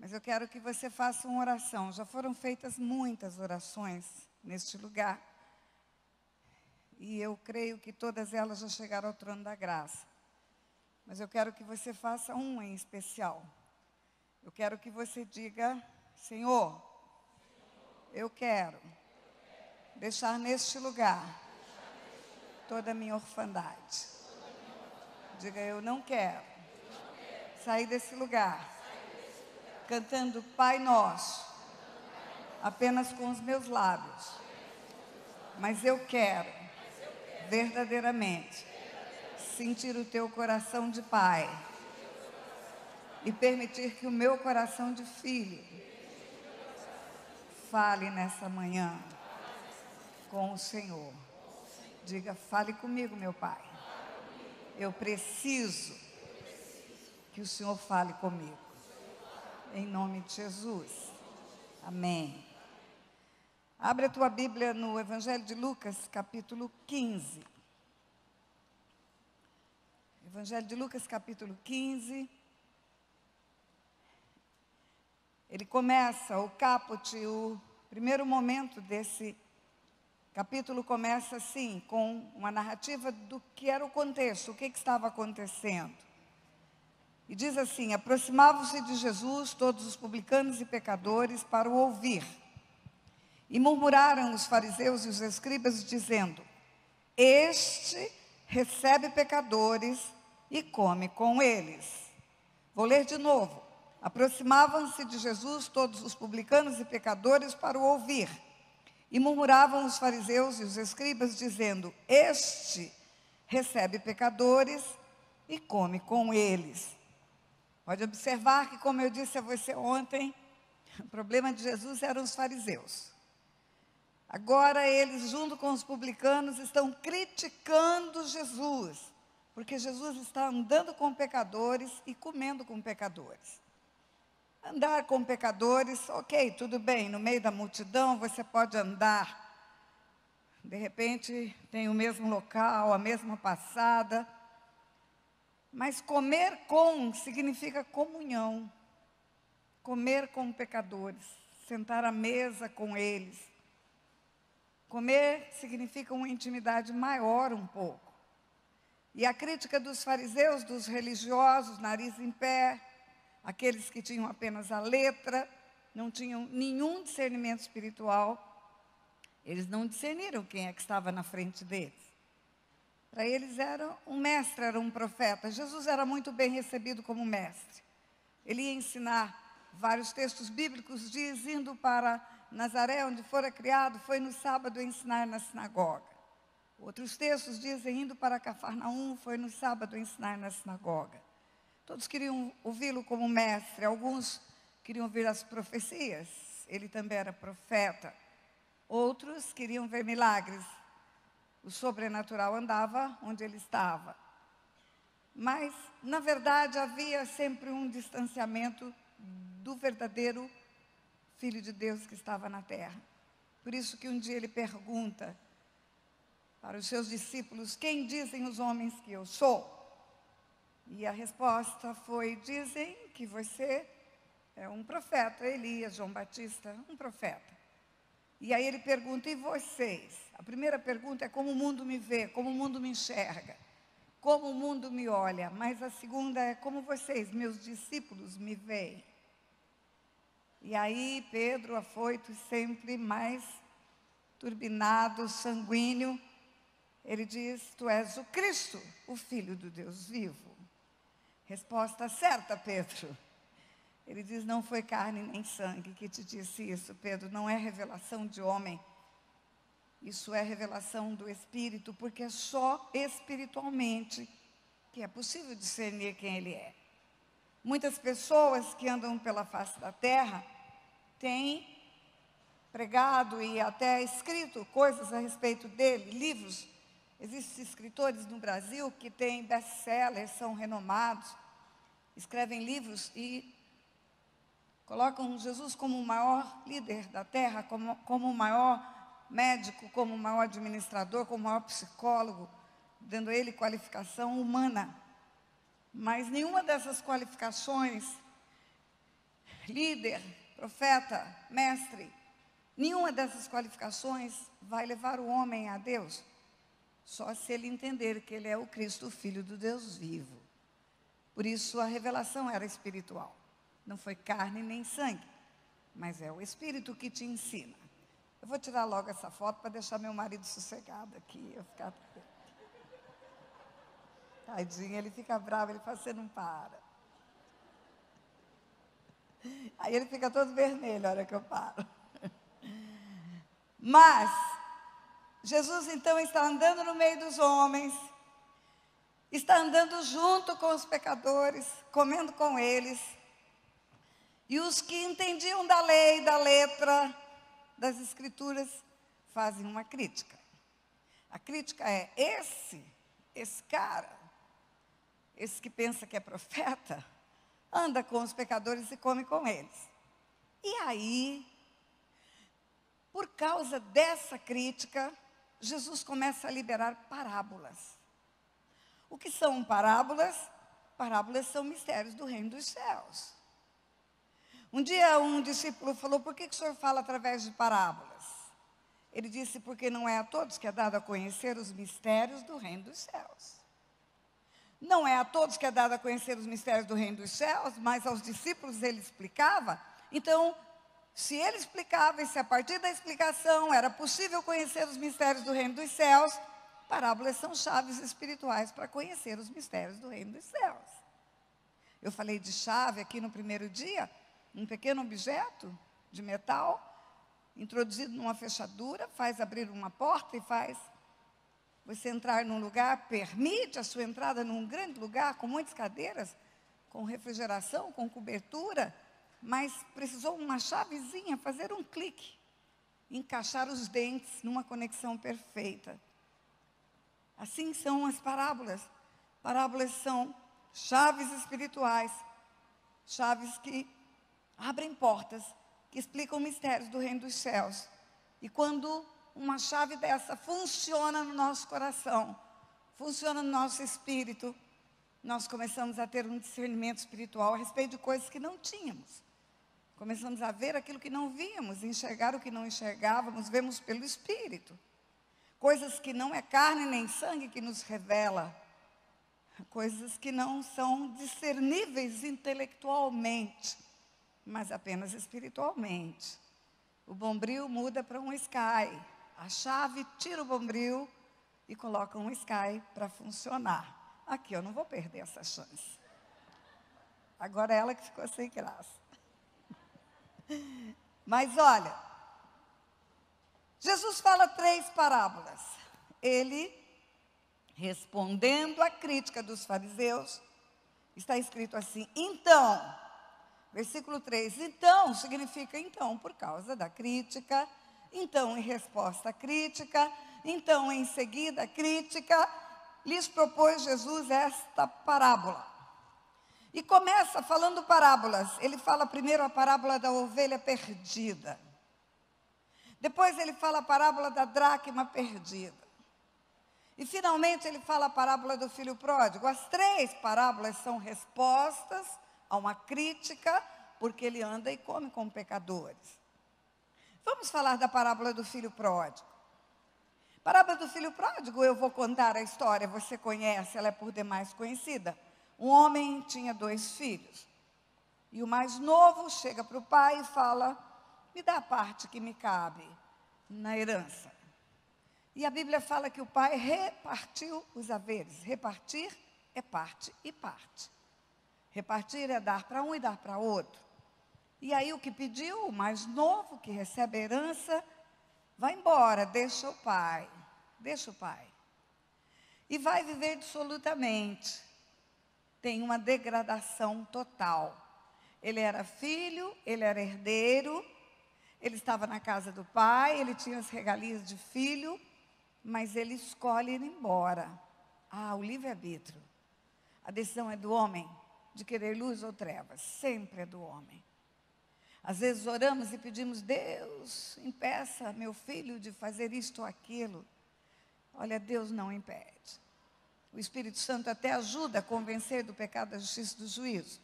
Mas eu quero que você faça uma oração. Já foram feitas muitas orações neste lugar. E eu creio que todas elas já chegaram ao trono da graça. Mas eu quero que você faça uma em especial. Eu quero que você diga: Senhor, eu quero deixar neste lugar toda a minha orfandade. Diga: eu não quero sair desse lugar cantando Pai Nosso apenas com os meus lábios. Mas eu quero verdadeiramente sentir o teu coração de pai e permitir que o meu coração de filho fale nessa manhã com o Senhor. Diga: fale comigo, meu Pai. Eu preciso que o Senhor fale comigo. Em nome de Jesus. Amém. Abre a tua Bíblia no Evangelho de Lucas, capítulo 15. Evangelho de Lucas, capítulo 15. Ele começa, o caput, o primeiro momento desse capítulo começa assim, com uma narrativa do que era o contexto, o que estava acontecendo. E diz assim: aproximavam-se de Jesus todos os publicanos e pecadores para o ouvir. E murmuraram os fariseus e os escribas, dizendo: este recebe pecadores e come com eles. Vou ler de novo. Aproximavam-se de Jesus todos os publicanos e pecadores para o ouvir. E murmuravam os fariseus e os escribas, dizendo: este recebe pecadores e come com eles. Pode observar que, como eu disse a você ontem, o problema de Jesus eram os fariseus. Agora eles, junto com os publicanos, estão criticando Jesus, porque Jesus está andando com pecadores e comendo com pecadores. Andar com pecadores, ok, tudo bem, no meio da multidão você pode andar. De repente tem o mesmo local, a mesma passada. Mas comer com significa comunhão. Comer com pecadores, sentar à mesa com eles. Comer significa uma intimidade maior um pouco. E a crítica dos fariseus, dos religiosos, nariz em pé, aqueles que tinham apenas a letra, não tinham nenhum discernimento espiritual, eles não discerniram quem é que estava na frente deles. Para eles era um mestre, era um profeta. Jesus era muito bem recebido como mestre. Ele ia ensinar vários textos bíblicos, diz, indo para Nazaré, onde fora criado, foi no sábado ensinar na sinagoga. Outros textos dizem, indo para Cafarnaum, foi no sábado ensinar na sinagoga. Todos queriam ouvi-lo como mestre, alguns queriam ouvir as profecias, ele também era profeta. Outros queriam ver milagres, o sobrenatural andava onde ele estava. Mas, na verdade, havia sempre um distanciamento do verdadeiro Filho de Deus que estava na terra. Por isso que um dia ele pergunta para os seus discípulos: quem dizem os homens que eu sou? E a resposta foi: dizem que você é um profeta, Elias, João Batista, um profeta. E aí ele pergunta: e vocês? A primeira pergunta é como o mundo me vê, como o mundo me enxerga, como o mundo me olha. Mas a segunda é como vocês, meus discípulos, me veem. E aí Pedro, afoito, sempre mais turbinado, sanguíneo, ele diz: tu és o Cristo, o Filho do Deus vivo. Resposta certa, Pedro. Ele diz: não foi carne nem sangue que te disse isso, Pedro, não é revelação de homem. Isso é revelação do Espírito, porque é só espiritualmente que é possível discernir quem Ele é. Muitas pessoas que andam pela face da terra têm pregado e até escrito coisas a respeito dele, livros. Existem escritores no Brasil que têm best-sellers, são renomados, escrevem livros e colocam Jesus como o maior líder da terra, como o maior médico, como o maior administrador, como o maior psicólogo, dando a ele qualificação humana. Mas nenhuma dessas qualificações líder, profeta, mestre, nenhuma dessas qualificações vai levar o homem a Deus, só se ele entender que ele é o Cristo, o Filho do Deus vivo. Por isso a revelação era espiritual. Não foi carne nem sangue, mas é o Espírito que te ensina. Eu vou tirar logo essa foto para deixar meu marido sossegado aqui. Eu ficar... Tadinho, ele fica bravo, ele fala, você não para. Aí ele fica todo vermelho a hora que eu paro. Mas, Jesus então está andando no meio dos homens, está andando junto com os pecadores, comendo com eles. E os que entendiam da lei, da letra, das escrituras, fazem uma crítica. A crítica é, esse cara, esse que pensa que é profeta, anda com os pecadores e come com eles. E aí, por causa dessa crítica, Jesus começa a liberar parábolas. O que são parábolas? Parábolas são mistérios do reino dos céus. Um dia um discípulo falou, por que o senhor fala através de parábolas? Ele disse, porque não é a todos que é dado a conhecer os mistérios do reino dos céus. Não é a todos que é dado a conhecer os mistérios do reino dos céus, mas aos discípulos ele explicava. Então, se ele explicava e se a partir da explicação era possível conhecer os mistérios do reino dos céus, parábolas são chaves espirituais para conhecer os mistérios do reino dos céus. Eu falei de chave aqui no primeiro dia, um pequeno objeto de metal, introduzido numa fechadura, faz abrir uma porta e faz você entrar num lugar, permite a sua entrada num grande lugar, com muitas cadeiras, com refrigeração, com cobertura, mas precisou uma chavezinha, fazer um clique, encaixar os dentes numa conexão perfeita. Assim são as parábolas. Parábolas são chaves espirituais, chaves que abrem portas, que explicam mistérios do reino dos céus. E quando uma chave dessa funciona no nosso coração, funciona no nosso espírito, nós começamos a ter um discernimento espiritual a respeito de coisas que não tínhamos. Começamos a ver aquilo que não víamos, enxergar o que não enxergávamos, vemos pelo espírito. Coisas que não é carne nem sangue que nos revela, coisas que não são discerníveis intelectualmente, mas apenas espiritualmente. O bombril muda para um Sky. A chave tira o bombril e coloca um Sky para funcionar. Aqui eu não vou perder essa chance. Agora ela que ficou sem graça. Mas olha, Jesus fala 3 parábolas. Ele, respondendo à crítica dos fariseus, está escrito assim, então, versículo 3, então, significa então, por causa da crítica, então, em resposta à crítica, então, em seguida à crítica, lhes propôs Jesus esta parábola. E começa falando parábolas. Ele fala primeiro a parábola da ovelha perdida. Depois ele fala a parábola da dracma perdida. E finalmente ele fala a parábola do filho pródigo. As 3 parábolas são respostas a uma crítica, porque ele anda e come com pecadores. Vamos falar da parábola do filho pródigo. Parábola do filho pródigo, eu vou contar a história, você conhece, ela é por demais conhecida. Um homem tinha 2 filhos. E o mais novo chega para o pai e fala, me dá a parte que me cabe na herança. E a Bíblia fala que o pai repartiu os haveres. Repartir é parte e parte. Repartir é dar para um e dar para outro. E aí o que pediu, o mais novo, que recebe a herança, vai embora, deixa o pai. Deixa o pai. E vai viver dissolutamente. Tem uma degradação total. Ele era filho, ele era herdeiro, ele estava na casa do pai, ele tinha as regalias de filho, mas ele escolhe ir embora. Ah, o livre-arbítrio. A decisão é do homem de querer luz ou trevas, sempre é do homem. Às vezes oramos e pedimos, Deus, impeça meu filho de fazer isto ou aquilo. Olha, Deus não impede. O Espírito Santo até ajuda a convencer do pecado, da justiça e do juízo.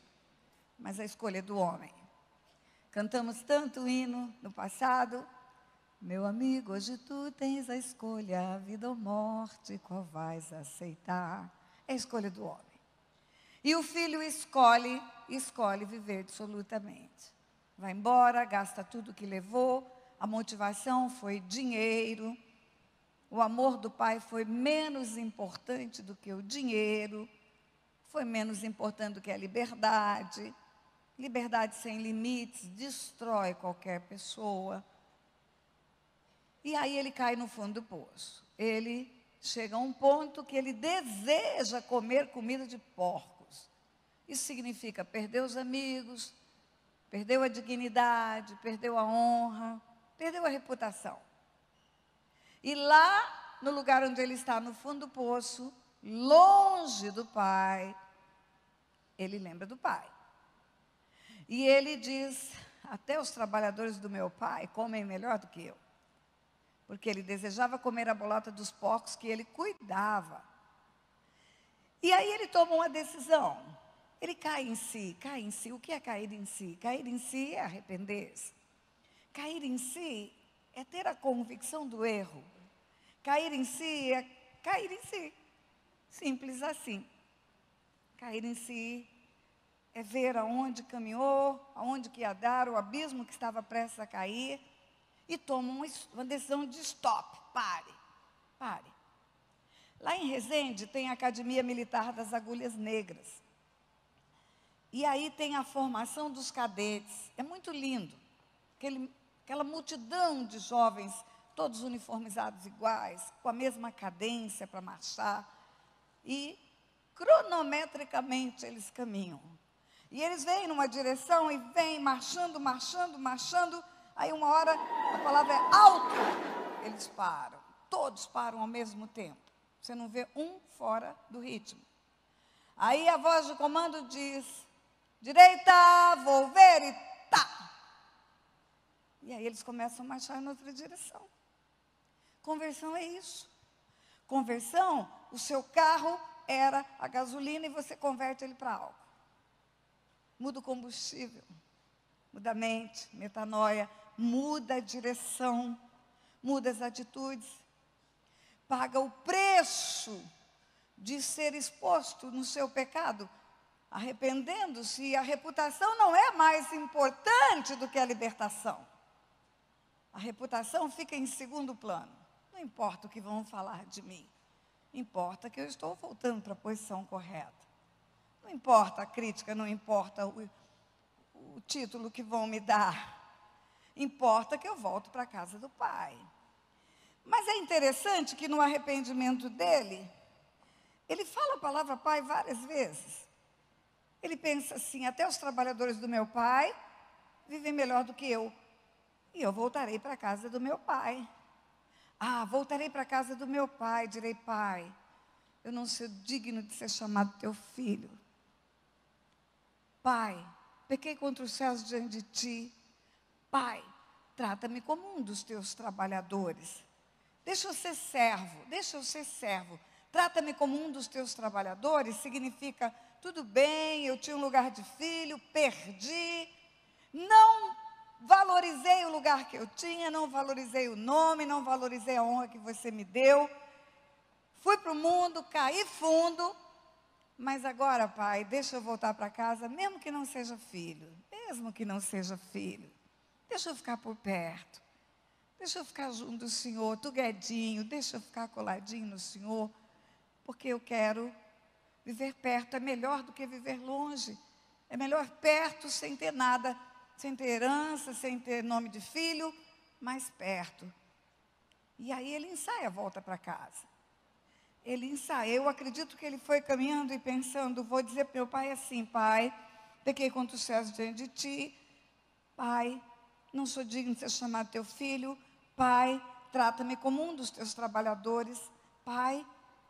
Mas a escolha é do homem. Cantamos tanto hino no passado. Meu amigo, hoje tu tens a escolha, a vida ou morte, qual vais aceitar? É a escolha do homem. E o filho escolhe viver dissolutamente. Vai embora, gasta tudo que levou, a motivação foi dinheiro, o amor do pai foi menos importante do que o dinheiro, foi menos importante do que a liberdade. Liberdade sem limites destrói qualquer pessoa. E aí ele cai no fundo do poço. Ele chega a um ponto que ele deseja comer comida de porcos. Isso significa perder os amigos, perdeu a dignidade, perdeu a honra, perdeu a reputação. E lá, no lugar onde ele está, no fundo do poço, longe do pai, ele lembra do pai. E ele diz, até os trabalhadores do meu pai comem melhor do que eu. Porque ele desejava comer a bolota dos porcos que ele cuidava. E aí ele toma uma decisão. Ele cai em si. O que é cair em si? Cair em si é arrepender-se. Cair em si é ter a convicção do erro. Cair em si é cair em si. Simples assim. Cair em si é ver aonde caminhou, aonde que ia dar, o abismo que estava prestes a cair. E toma uma decisão de stop, pare. Lá em Resende tem a Academia Militar das Agulhas Negras. E aí tem a formação dos cadetes. É muito lindo. Aquela multidão de jovens, todos uniformizados iguais, com a mesma cadência para marchar. E cronometricamente eles caminham. E eles vêm numa direção e vêm marchando. Aí uma hora a palavra é alto, eles param, todos param ao mesmo tempo. Você não vê um fora do ritmo. Aí a voz de comando diz, direita, volver e tá. E aí eles começam a marchar em outra direção. Conversão é isso. Conversão, o seu carro era a gasolina e você converte ele para álcool. Muda o combustível, muda a mente, metanoia. Muda a direção, muda as atitudes, paga o preço de ser exposto no seu pecado, arrependendo-se, e a reputação não é mais importante do que a libertação. A reputação fica em segundo plano. Não importa o que vão falar de mim, importa que eu estou voltando para a posição correta. Não importa a crítica, não importa o título que vão me dar. Importa que eu volto para a casa do pai. Mas é interessante que no arrependimento dele, ele fala a palavra pai várias vezes. Ele pensa assim, até os trabalhadores do meu pai vivem melhor do que eu. E eu voltarei para a casa do meu pai. Voltarei para a casa do meu pai, direi, pai, eu não sou digno de ser chamado teu filho. Pai, pequei contra os céus diante de ti. Pai, trata-me como um dos teus trabalhadores. Deixa eu ser servo. Trata-me como um dos teus trabalhadores significa, tudo bem, eu tinha um lugar de filho, perdi, não valorizei o lugar que eu tinha, não valorizei o nome, não valorizei a honra que você me deu. Fui para o mundo, caí fundo, mas agora, pai, deixa eu voltar para casa, mesmo que não seja filho. Deixa eu ficar por perto. Deixa eu ficar junto do Senhor, tu guedinho, deixa eu ficar coladinho no Senhor, porque eu quero viver perto. É melhor do que viver longe. É melhor perto sem ter nada, sem ter herança, sem ter nome de filho, mais perto. E aí ele ensaia a volta para casa. Ele ensaia. Eu acredito que ele foi caminhando e pensando, vou dizer para meu pai assim, pai, pequei contra os céus diante de ti, pai, não sou digno de ser chamado teu filho. Pai, trata-me como um dos teus trabalhadores. Pai,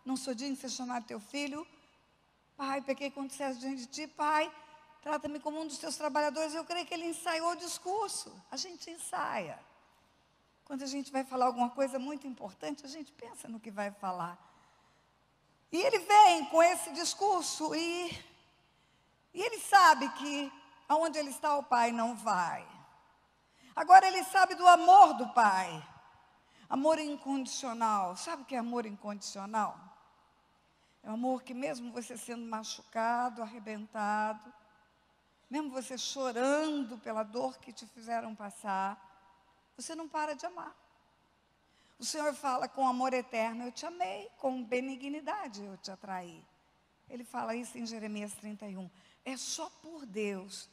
não sou digno de ser chamado teu filho. Pai, pequei contra os céus diante de ti. Pai, trata-me como um dos teus trabalhadores. Eu creio que ele ensaiou o discurso. A gente ensaia. Quando a gente vai falar alguma coisa muito importante, a gente pensa no que vai falar. E ele vem com esse discurso e ele sabe que aonde ele está o pai não vai. Agora ele sabe do amor do Pai. Amor incondicional. Sabe o que é amor incondicional? É um amor que mesmo você sendo machucado, arrebentado, mesmo você chorando pela dor que te fizeram passar, você não para de amar. O Senhor fala com amor eterno, eu te amei, com benignidade eu te atraí. Ele fala isso em Jeremias 31. É só por Deus,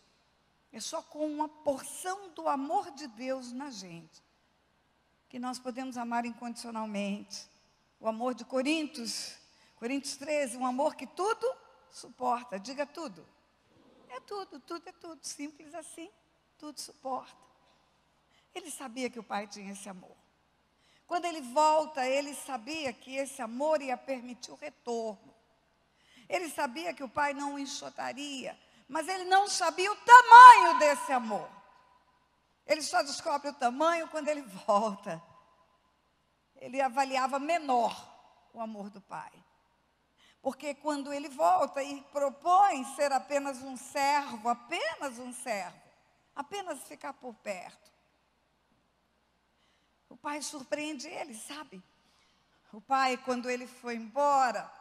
é só com uma porção do amor de Deus na gente, que nós podemos amar incondicionalmente. O amor de Coríntios 13, um amor que tudo suporta, diga tudo. É tudo, tudo é tudo, simples assim, tudo suporta. Ele sabia que o Pai tinha esse amor. Quando ele volta, ele sabia que esse amor ia permitir o retorno. Ele sabia que o Pai não o enxotaria, mas ele não sabia o tamanho desse amor. Ele só descobre o tamanho quando ele volta. Ele avaliava menor o amor do Pai. Porque quando ele volta e propõe ser apenas um servo, apenas ficar por perto, o Pai surpreende ele, sabe? O Pai, quando ele foi embora,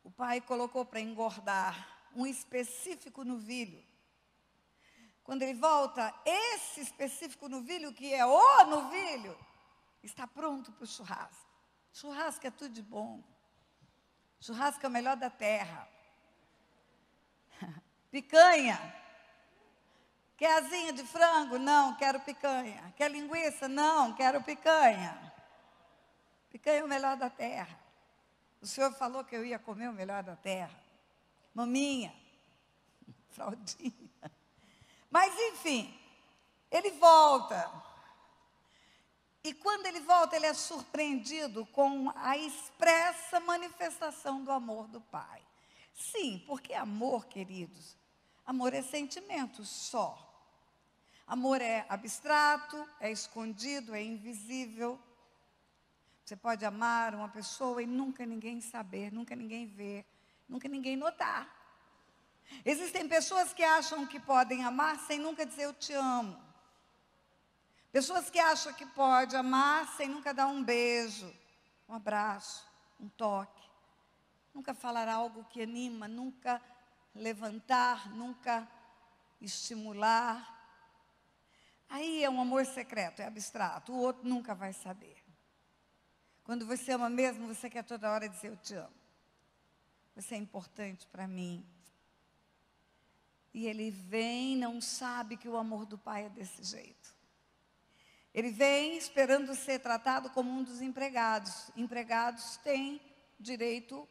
o Pai colocou para engordar um específico novilho. Quando ele volta, esse específico novilho, que é o novilho, está pronto para o churrasco. Churrasco é tudo de bom. Churrasco é o melhor da terra. Picanha. Quer asinha de frango? Não, quero picanha. Quer linguiça? Não, quero picanha. Picanha é o melhor da terra. O Senhor falou que eu ia comer o melhor da terra. Maminha. Fraldinha. Mas, enfim, ele volta. E quando ele volta, ele é surpreendido com a expressa manifestação do amor do Pai. Sim, porque amor, queridos, amor é sentimento só. Amor é abstrato, é escondido, é invisível. Você pode amar uma pessoa e nunca ninguém saber, nunca ninguém ver, nunca ninguém notar. Existem pessoas que acham que podem amar sem nunca dizer eu te amo. Pessoas que acham que pode amar sem nunca dar um beijo, um abraço, um toque. Nunca falar algo que anima, nunca levantar, nunca estimular. Aí é um amor secreto, é abstrato, o outro nunca vai saber. Quando você ama mesmo, você quer toda hora dizer eu te amo. Você é importante para mim. E ele vem, não sabe que o amor do Pai é desse jeito. Ele vem esperando ser tratado como um dos empregados. Empregados têm direito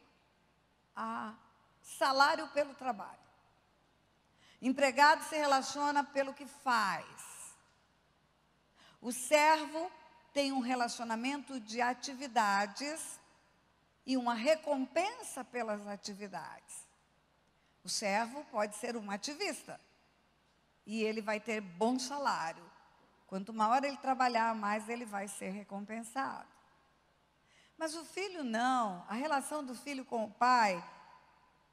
a salário pelo trabalho. Empregado se relaciona pelo que faz. O servo tem um relacionamento de atividades e uma recompensa pelas atividades. O servo pode ser um ativista e ele vai ter bom salário. Quanto maior ele trabalhar, mais ele vai ser recompensado. Mas o filho não. A relação do filho com o pai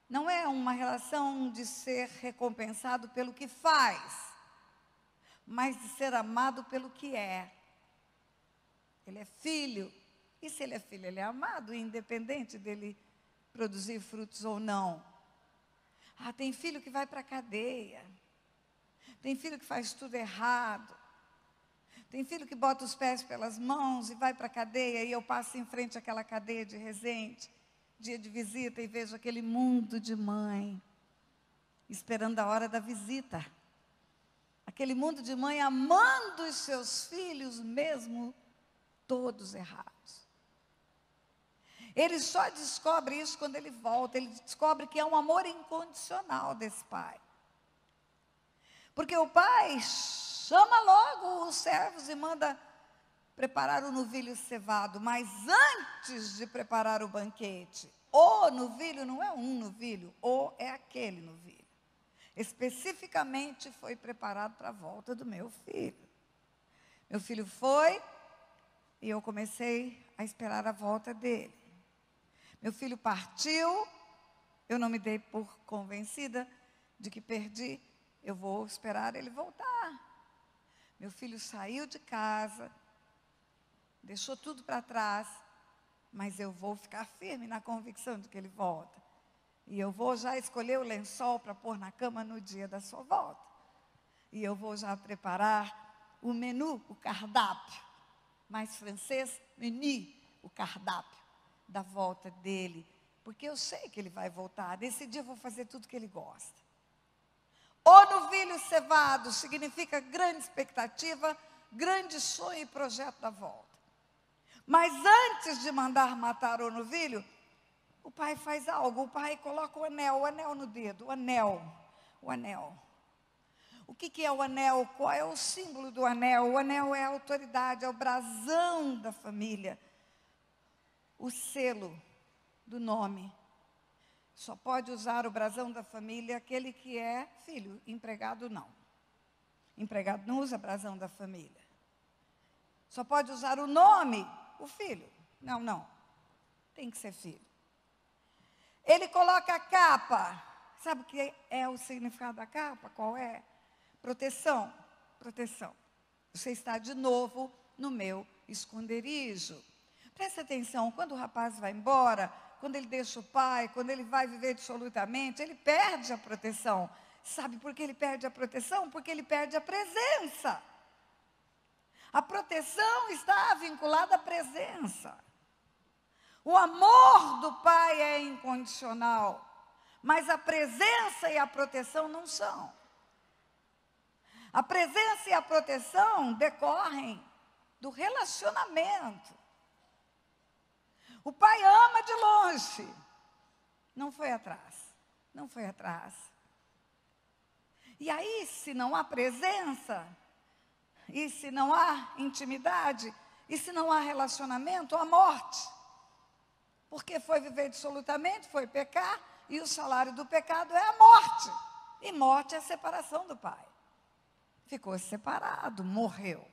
não é uma relação de ser recompensado pelo que faz, mas de ser amado pelo que é. Ele é filho. E se ele é filho, ele é amado, independente dele produzir frutos ou não. Ah, tem filho que vai para a cadeia. Tem filho que faz tudo errado. Tem filho que bota os pés pelas mãos e vai para a cadeia, e eu passo em frente àquela cadeia de Resende, dia de visita, e vejo aquele mundo de mãe, esperando a hora da visita. Aquele mundo de mãe amando os seus filhos, mesmo todos errados. Ele só descobre isso quando ele volta, ele descobre que é um amor incondicional desse pai. Porque o pai chama logo os servos e manda preparar o novilho cevado, mas antes de preparar o banquete, o novilho não é um novilho, ou é aquele novilho. Especificamente foi preparado para a volta do meu filho. Meu filho foi e eu comecei a esperar a volta dele. Meu filho partiu, eu não me dei por convencida de que perdi, eu vou esperar ele voltar. Meu filho saiu de casa, deixou tudo para trás, mas eu vou ficar firme na convicção de que ele volta. E eu vou já escolher o lençol para pôr na cama no dia da sua volta. E eu vou já preparar o menu, o cardápio. Mais francês, menu, o cardápio da volta dele. Porque eu sei que ele vai voltar. Nesse dia eu vou fazer tudo que ele gosta. O novilho cevado significa grande expectativa, grande sonho e projeto da volta. Mas antes de mandar matar o novilho, o pai faz algo. O pai coloca o anel no dedo, o anel. O que é o anel? Qual é o símbolo do anel? O anel é a autoridade, é o brasão da família. O selo do nome. Só pode usar o brasão da família aquele que é filho, empregado não. Empregado não usa brasão da família. Só pode usar o nome, o filho. Não. Tem que ser filho. Ele coloca a capa. Sabe o que é o significado da capa? Qual é? Proteção. Você está de novo no meu esconderijo. Presta atenção, quando o rapaz vai embora, quando ele deixa o pai, quando ele vai viver dissolutamente, ele perde a proteção. Sabe por que ele perde a proteção? Porque ele perde a presença. A proteção está vinculada à presença. O amor do pai é incondicional, mas a presença e a proteção não são. A presença e a proteção decorrem do relacionamento. O pai ama de longe. Não foi atrás. E aí, se não há presença, e se não há intimidade, e se não há relacionamento, há morte. Porque foi viver dissolutamente, foi pecar, e o salário do pecado é a morte. E morte é a separação do pai. Ficou separado, morreu.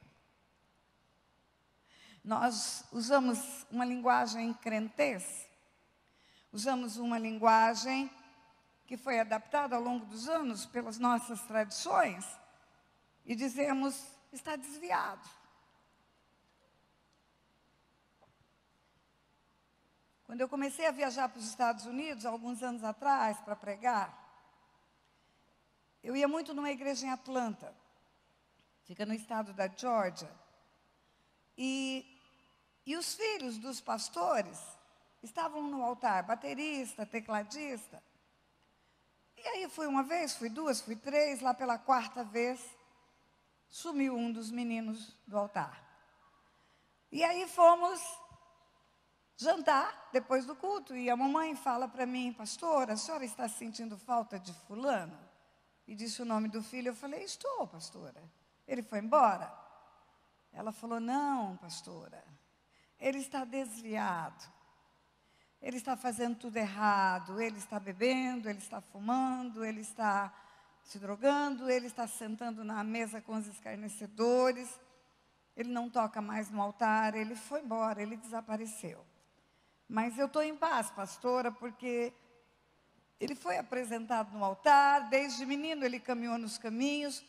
Nós usamos uma linguagem crentez, usamos uma linguagem que foi adaptada ao longo dos anos pelas nossas tradições, e dizemos, está desviado. Quando eu comecei a viajar para os Estados Unidos, alguns anos atrás, para pregar, eu ia muito numa igreja em Atlanta, fica no estado da Geórgia, e os filhos dos pastores estavam no altar, baterista, tecladista. E aí fui uma vez, fui duas, fui três, lá pela quarta vez, sumiu um dos meninos do altar. E aí fomos jantar depois do culto, e a mamãe fala para mim, pastora, a senhora está sentindo falta de fulano? E disse o nome do filho, eu falei, estou, pastora. Ele foi embora? Ela falou, não, pastora, ele está desviado, ele está fazendo tudo errado, ele está bebendo, ele está fumando, ele está se drogando, ele está sentando na mesa com os escarnecedores, ele não toca mais no altar, ele foi embora, ele desapareceu. Mas eu estou em paz, pastora, porque ele foi apresentado no altar, desde menino ele caminhou nos caminhos,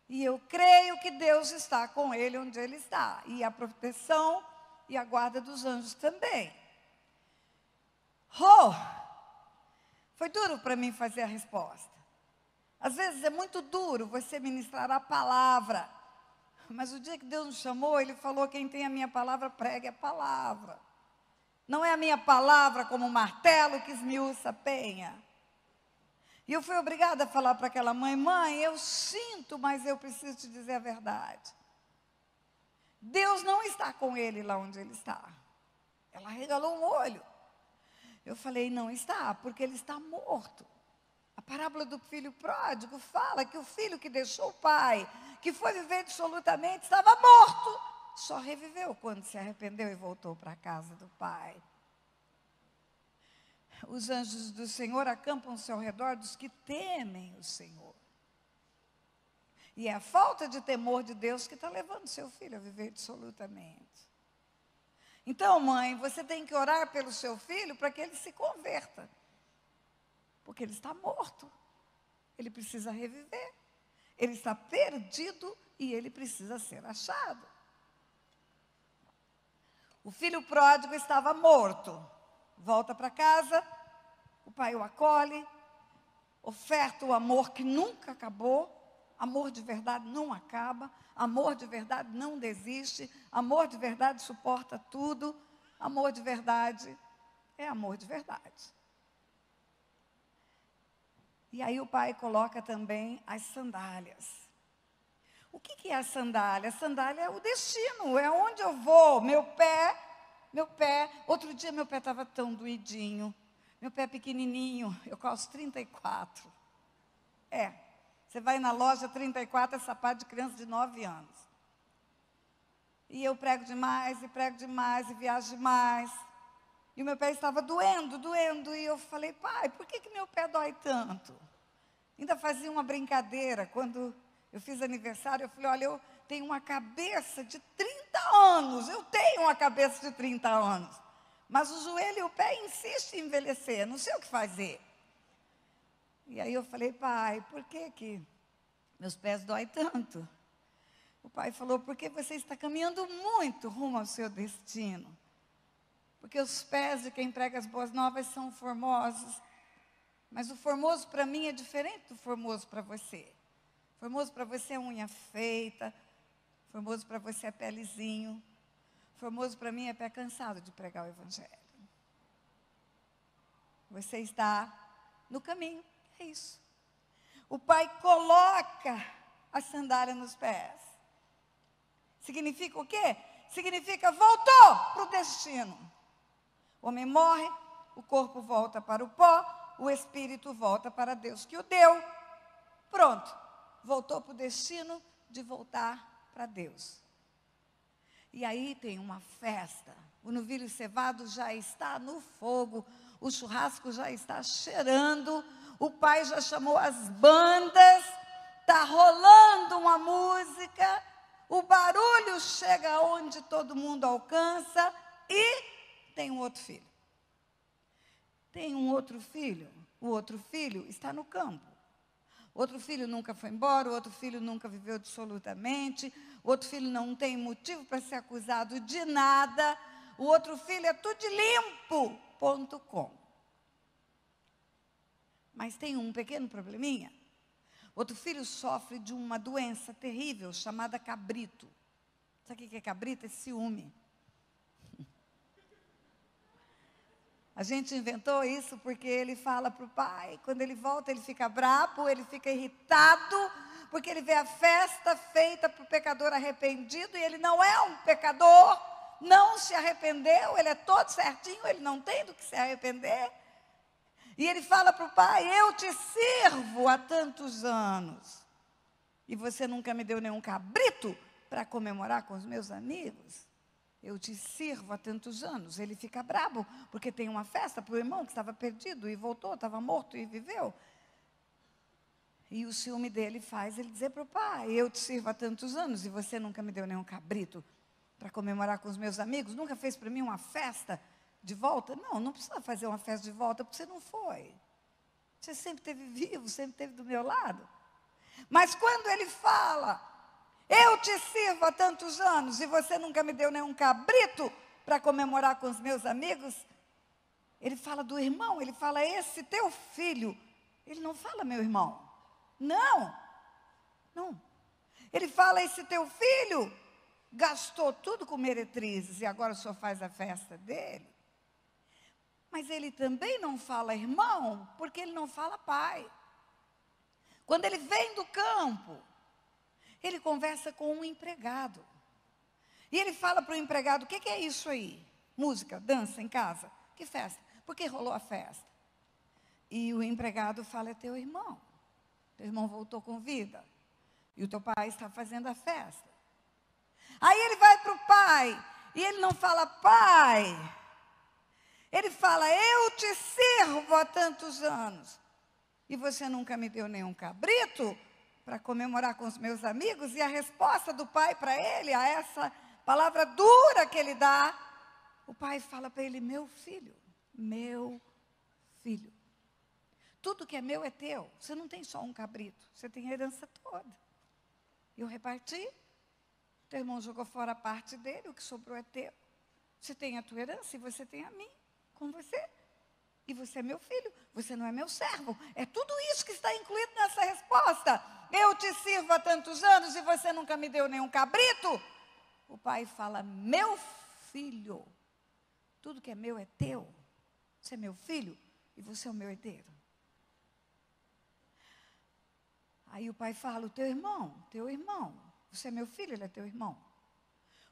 e eu creio que Deus está com ele onde ele está, e a proteção e a guarda dos anjos também. Foi duro para mim fazer a resposta. Às vezes é muito duro você ministrar a palavra, mas o dia que Deus nos chamou, Ele falou, quem tem a minha palavra, pregue a palavra. Não é a minha palavra como um martelo que esmiuça a penha. E eu fui obrigada a falar para aquela mãe, mãe, eu sinto, mas eu preciso te dizer a verdade. Deus não está com ele lá onde ele está. Ela regalou um olho. Eu falei, não está, porque ele está morto. A parábola do filho pródigo fala que o filho que deixou o pai, que foi viver dissolutamente, estava morto. Só reviveu quando se arrependeu e voltou para a casa do pai. Os anjos do Senhor acampam-se ao redor dos que temem o Senhor. E é a falta de temor de Deus que está levando seu filho a viver dissolutamente. Então, mãe, você tem que orar pelo seu filho para que ele se converta. Porque ele está morto. Ele precisa reviver. Ele está perdido e ele precisa ser achado. O filho pródigo estava morto. Volta para casa, o pai o acolhe, oferta o amor que nunca acabou. Amor de verdade não acaba, amor de verdade não desiste, amor de verdade suporta tudo, amor de verdade é amor de verdade. E aí o pai coloca também as sandálias. O que é a sandália? A sandália é o destino, é onde eu vou, meu pé. Outro dia meu pé estava tão doidinho, meu pé pequenininho, eu calço 34. Você vai na loja, 34 é sapato de criança de 9 anos. E eu prego demais, e viajo demais. E o meu pé estava doendo, e eu falei, pai, por que meu pé dói tanto? Ainda fazia uma brincadeira, quando eu fiz aniversário, eu falei, olha, eu tenho uma cabeça de 30 anos, mas o joelho e o pé insistem em envelhecer, não sei o que fazer. E aí eu falei, pai, por que meus pés doem tanto? O pai falou, porque você está caminhando muito rumo ao seu destino. Porque os pés de quem prega as boas novas são formosos. Mas o formoso para mim é diferente do formoso para você. Formoso para você é unha feita. Formoso para você é pelezinho. Formoso para mim é pé cansado de pregar o evangelho. Você está no caminho, é isso. O pai coloca a sandália nos pés. Significa o quê? Significa voltou para o destino. O homem morre, o corpo volta para o pó, o espírito volta para Deus que o deu. Pronto, voltou para o destino de voltar para Deus. E aí tem uma festa, o novilho cevado já está no fogo, o churrasco já está cheirando, o pai já chamou as bandas, está rolando uma música, o barulho chega onde todo mundo alcança e tem um outro filho. Tem um outro filho, o outro filho está no campo. O outro filho nunca foi embora, o outro filho nunca viveu absolutamente, o outro filho não tem motivo para ser acusado de nada, o outro filho é tudo de limpo.com. Mas tem um pequeno probleminha. Outro filho sofre de uma doença terrível chamada cabrito. Sabe o que é cabrito? É ciúme. A gente inventou isso porque ele fala para o pai, quando ele volta ele fica bravo, ele fica irritado, porque ele vê a festa feita para o pecador arrependido, e ele não é um pecador, não se arrependeu, ele é todo certinho, ele não tem do que se arrepender. E ele fala para o pai, eu te sirvo há tantos anos, e você nunca me deu nenhum cabrito para comemorar com os meus amigos. Eu te sirvo há tantos anos. Ele fica bravo, porque tem uma festa para o irmão que estava perdido e voltou, estava morto e viveu. E o ciúme dele faz ele dizer para o pai, eu te sirvo há tantos anos e você nunca me deu nenhum cabrito para comemorar com os meus amigos, nunca fez para mim uma festa de volta? Não, não precisa fazer uma festa de volta, porque você não foi. Você sempre esteve vivo, sempre esteve do meu lado. Mas quando ele fala, eu te sirvo há tantos anos e você nunca me deu nenhum cabrito para comemorar com os meus amigos, ele fala do irmão, ele fala, esse teu filho, ele não fala meu irmão, não, ele fala, esse teu filho gastou tudo com meretrizes e agora o senhor faz a festa dele. Mas ele também não fala irmão, porque ele não fala pai. Quando ele vem do campo, ele conversa com um empregado. E ele fala para o empregado, o que é isso aí? Música, dança em casa? Que festa? Por que rolou a festa? E o empregado fala, é teu irmão. Teu irmão voltou com vida. E o teu pai está fazendo a festa. Aí ele vai para o pai, e ele não fala pai. Ele fala, eu te sirvo há tantos anos. E você nunca me deu nenhum cabrito para comemorar com os meus amigos, e a resposta do pai para ele, a essa palavra dura que ele dá, o pai fala para ele, meu filho, tudo que é meu é teu, você não tem só um cabrito, você tem a herança toda. Eu reparti. Teu irmão jogou fora a parte dele, o que sobrou é teu. Você tem a tua herança e você tem a mim com você. E você é meu filho, você não é meu servo. É tudo isso que está incluído nessa resposta. Eu te sirvo há tantos anos e você nunca me deu nenhum cabrito. O pai fala, meu filho, tudo que é meu é teu. Você é meu filho e você é o meu herdeiro. Aí o pai fala, o teu irmão, você é meu filho, ele é teu irmão.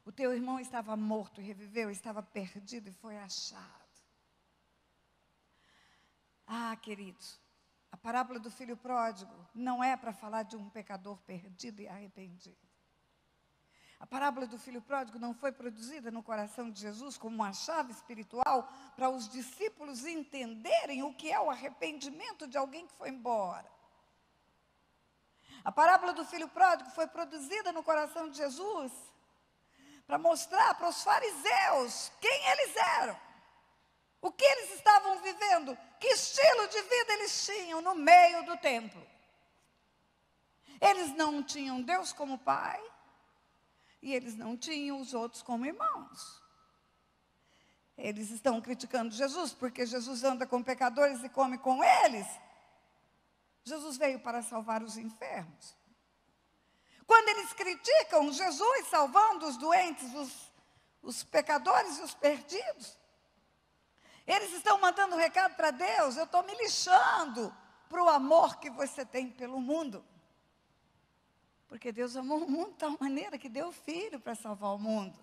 O teu irmão estava morto e reviveu, estava perdido e foi achado. Ah, queridos, a parábola do filho pródigo não é para falar de um pecador perdido e arrependido. A parábola do filho pródigo não foi produzida no coração de Jesus como uma chave espiritual para os discípulos entenderem o que é o arrependimento de alguém que foi embora. A parábola do filho pródigo foi produzida no coração de Jesus para mostrar para os fariseus quem eles eram, o que eles estavam vivendo, que estilo de vida eles tinham no meio do templo. Eles não tinham Deus como pai e eles não tinham os outros como irmãos. Eles estão criticando Jesus porque Jesus anda com pecadores e come com eles. Jesus veio para salvar os enfermos. Quando eles criticam Jesus salvando os doentes, os pecadores e os perdidos, eles estão mandando um recado para Deus, eu estou me lixando para o amor que você tem pelo mundo. Porque Deus amou o mundo de tal maneira que deu o Filho para salvar o mundo.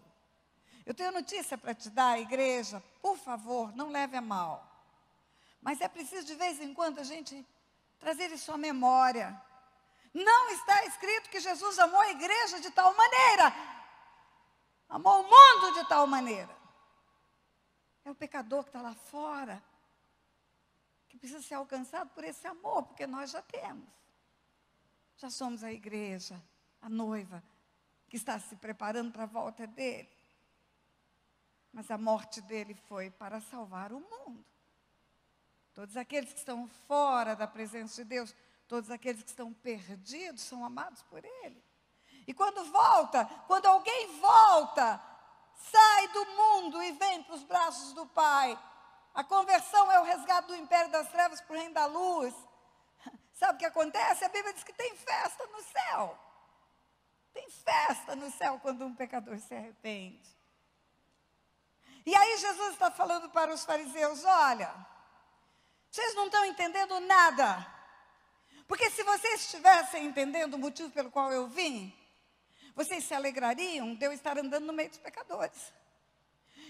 Eu tenho notícia para te dar, igreja, por favor, não leve a mal. Mas é preciso de vez em quando a gente trazer isso à memória. Não está escrito que Jesus amou a igreja de tal maneira. Amou o mundo de tal maneira. É o pecador que está lá fora, que precisa ser alcançado por esse amor, porque nós já temos. Já somos a igreja, a noiva, que está se preparando para a volta dele. Mas a morte dele foi para salvar o mundo. Todos aqueles que estão fora da presença de Deus, todos aqueles que estão perdidos, são amados por Ele. E quando alguém volta, sai do mundo e vem para os braços do Pai. A conversão é o resgate do império das trevas para o reino da luz. Sabe o que acontece? A Bíblia diz que tem festa no céu. Tem festa no céu quando um pecador se arrepende. E aí Jesus está falando para os fariseus, olha, vocês não estão entendendo nada. Porque se vocês estivessem entendendo o motivo pelo qual eu vim, vocês se alegrariam de eu estar andando no meio dos pecadores.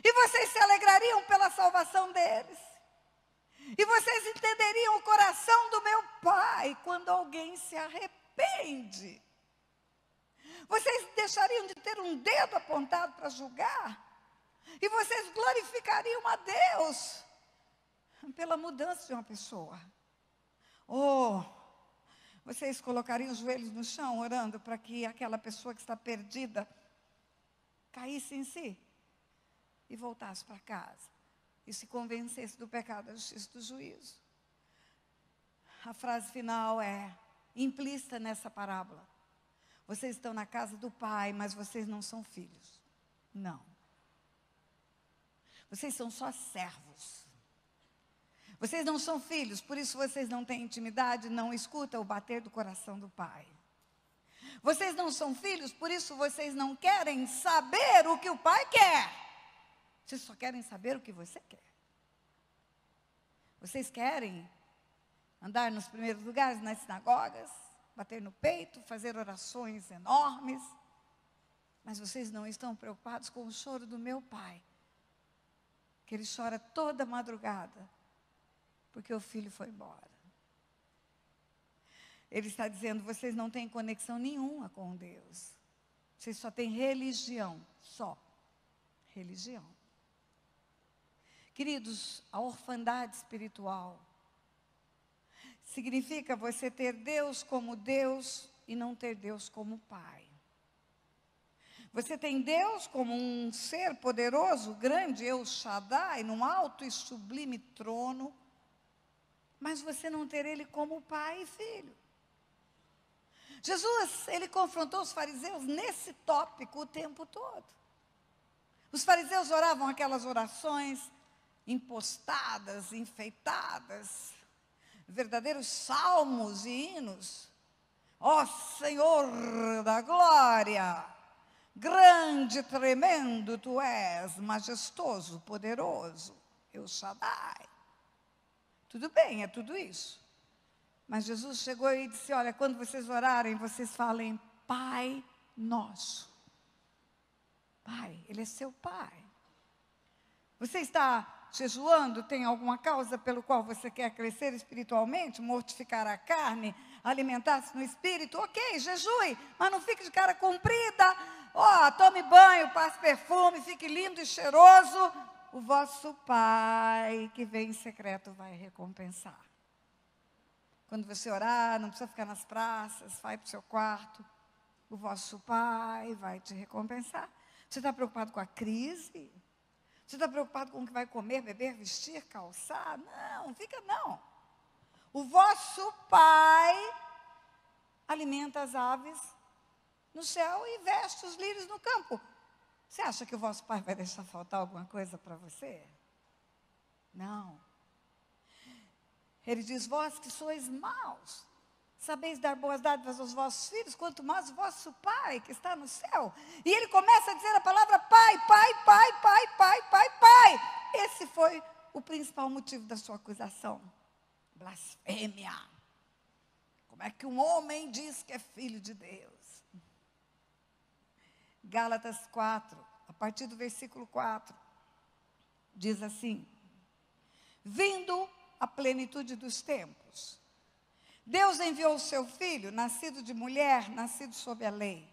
E vocês se alegrariam pela salvação deles. E vocês entenderiam o coração do meu Pai quando alguém se arrepende. Vocês deixariam de ter um dedo apontado para julgar. E vocês glorificariam a Deus pela mudança de uma pessoa. Vocês colocariam os joelhos no chão, orando para que aquela pessoa que está perdida caísse em si e voltasse para casa e se convencesse do pecado, da justiça e do juízo. A frase final é implícita nessa parábola. Vocês estão na casa do Pai, mas vocês não são filhos. Não. Vocês são só servos. Vocês não são filhos, por isso vocês não têm intimidade, não escutam o bater do coração do Pai. Vocês não são filhos, por isso vocês não querem saber o que o Pai quer. Vocês só querem saber o que você quer. Vocês querem andar nos primeiros lugares, nas sinagogas, bater no peito, fazer orações enormes, mas vocês não estão preocupados com o choro do meu Pai, que Ele chora toda madrugada, porque o filho foi embora. Ele está dizendo, vocês não têm conexão nenhuma com Deus. Vocês só têm religião, só. Religião. Queridos, a orfandade espiritual significa você ter Deus como Deus e não ter Deus como Pai. Você tem Deus como um ser poderoso, grande, El Shaddai, num alto e sublime trono, mas você não ter Ele como Pai e Filho. Jesus, ele confrontou os fariseus nesse tópico o tempo todo. Os fariseus oravam aquelas orações impostadas, enfeitadas, verdadeiros salmos e hinos. Ó Senhor da glória, grande e tremendo tu és, majestoso, poderoso, El Shaddai. Tudo bem, é tudo isso. Mas Jesus chegou e disse, olha, quando vocês orarem, vocês falem Pai Nosso. Pai, Ele é seu Pai. Você está jejuando, tem alguma causa pelo qual você quer crescer espiritualmente, mortificar a carne, alimentar-se no espírito? Ok, jejue, mas não fique de cara comprida. Tome banho, passe perfume, fique lindo e cheiroso. O vosso Pai, que vem em secreto, vai recompensar. Quando você orar, não precisa ficar nas praças, vai para o seu quarto. O vosso Pai vai te recompensar. Você está preocupado com a crise? Você está preocupado com o que vai comer, beber, vestir, calçar? Não, fica não. O vosso Pai alimenta as aves no céu e veste os lírios no campo. Você acha que o vosso Pai vai deixar faltar alguma coisa para você? Não. Ele diz, vós que sois maus, sabeis dar boas dádivas aos vossos filhos, quanto mais o vosso Pai que está no céu. E ele começa a dizer a palavra Pai, Pai, Pai, Pai, Pai, Pai, Pai. Esse foi o principal motivo da sua acusação. Blasfêmia. Como é que um homem diz que é filho de Deus? Gálatas 4, a partir do versículo 4, diz assim, vindo a plenitude dos tempos, Deus enviou o seu Filho, nascido de mulher, nascido sob a lei,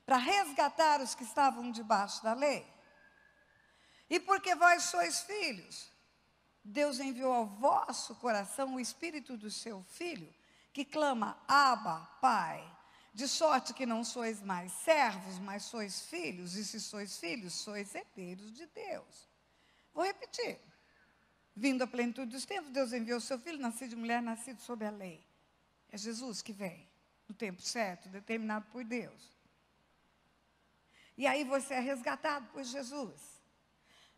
para resgatar os que estavam debaixo da lei. E porque vós sois filhos, Deus enviou ao vosso coração o Espírito do seu Filho, que clama, Abba, Pai, de sorte que não sois mais servos, mas sois filhos, e se sois filhos, sois herdeiros de Deus. Vou repetir. Vindo a plenitude dos tempos, Deus enviou o seu Filho, nascido de mulher, nascido sob a lei. É Jesus que vem, no tempo certo, determinado por Deus. E aí você é resgatado por Jesus.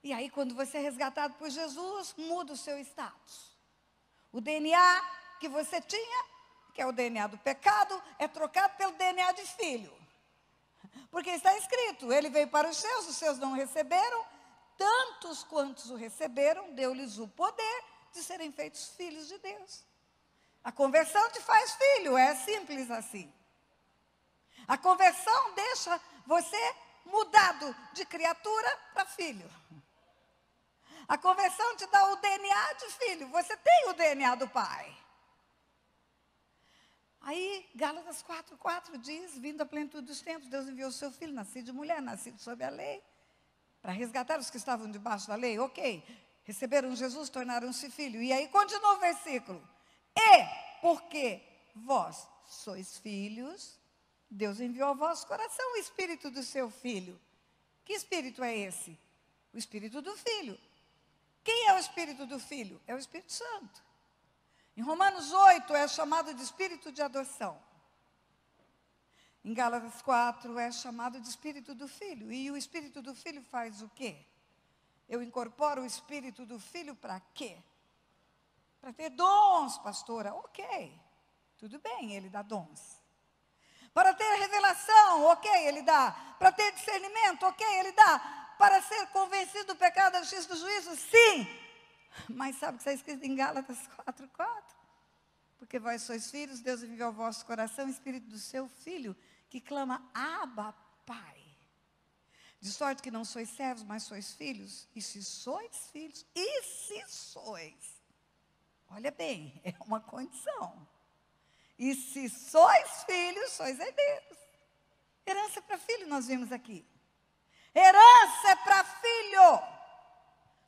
E aí quando você é resgatado por Jesus, muda o seu status. O DNA que você tinha, que é o DNA do pecado, é trocado pelo DNA de filho. Porque está escrito, ele veio para os seus não receberam, tantos quantos o receberam, deu-lhes o poder de serem feitos filhos de Deus. A conversão te faz filho, é simples assim. A conversão deixa você mudado de criatura para filho. A conversão te dá o DNA de filho, você tem o DNA do pai. Aí, Gálatas 4:4 diz, vindo a plenitude dos tempos, Deus enviou o seu Filho, nascido de mulher, nascido sob a lei, para resgatar os que estavam debaixo da lei, ok. Receberam Jesus, tornaram-se filhos. E aí continua o versículo. E porque vós sois filhos, Deus enviou ao vosso coração o Espírito do seu Filho. Que Espírito é esse? O Espírito do Filho. Quem é o Espírito do Filho? É o Espírito Santo. Em Romanos 8 é chamado de Espírito de adoção. Em Gálatas 4 é chamado de Espírito do Filho. E o Espírito do Filho faz o quê? Eu incorporo o Espírito do Filho para quê? Para ter dons, pastora. Ok, tudo bem, ele dá dons. Para ter revelação, ok, ele dá. Para ter discernimento, ok, ele dá. Para ser convencido do pecado, da justiça, do juízo, sim. Mas sabe o que está escrito em Gálatas 4:4? Porque vós sois filhos, Deus enviou ao vosso coração o Espírito do seu Filho, que clama, Abba, Pai. De sorte que não sois servos, mas sois filhos. E se sois filhos, olha bem, é uma condição. E se sois filhos, sois herdeiros. Herança é para filho, nós vimos aqui. Herança é para filho.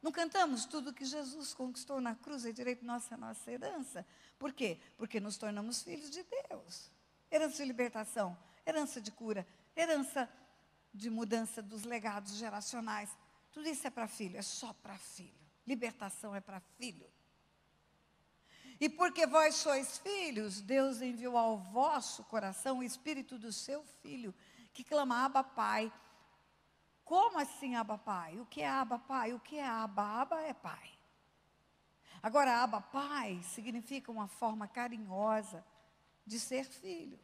Não cantamos tudo que Jesus conquistou na cruz, é direito nosso, é nossa herança. Por quê? Porque nos tornamos filhos de Deus. Herança de libertação, herança de cura, herança de mudança dos legados geracionais. Tudo isso é para filho, é só para filho. Libertação é para filho. E porque vós sois filhos, Deus enviou ao vosso coração o Espírito do seu Filho, que clama, Abba, Pai. Como assim, Abba, Pai? O que é Abba, Pai? O que é Abba? Abba é Pai. Agora, Abba, Pai, significa uma forma carinhosa de ser filho.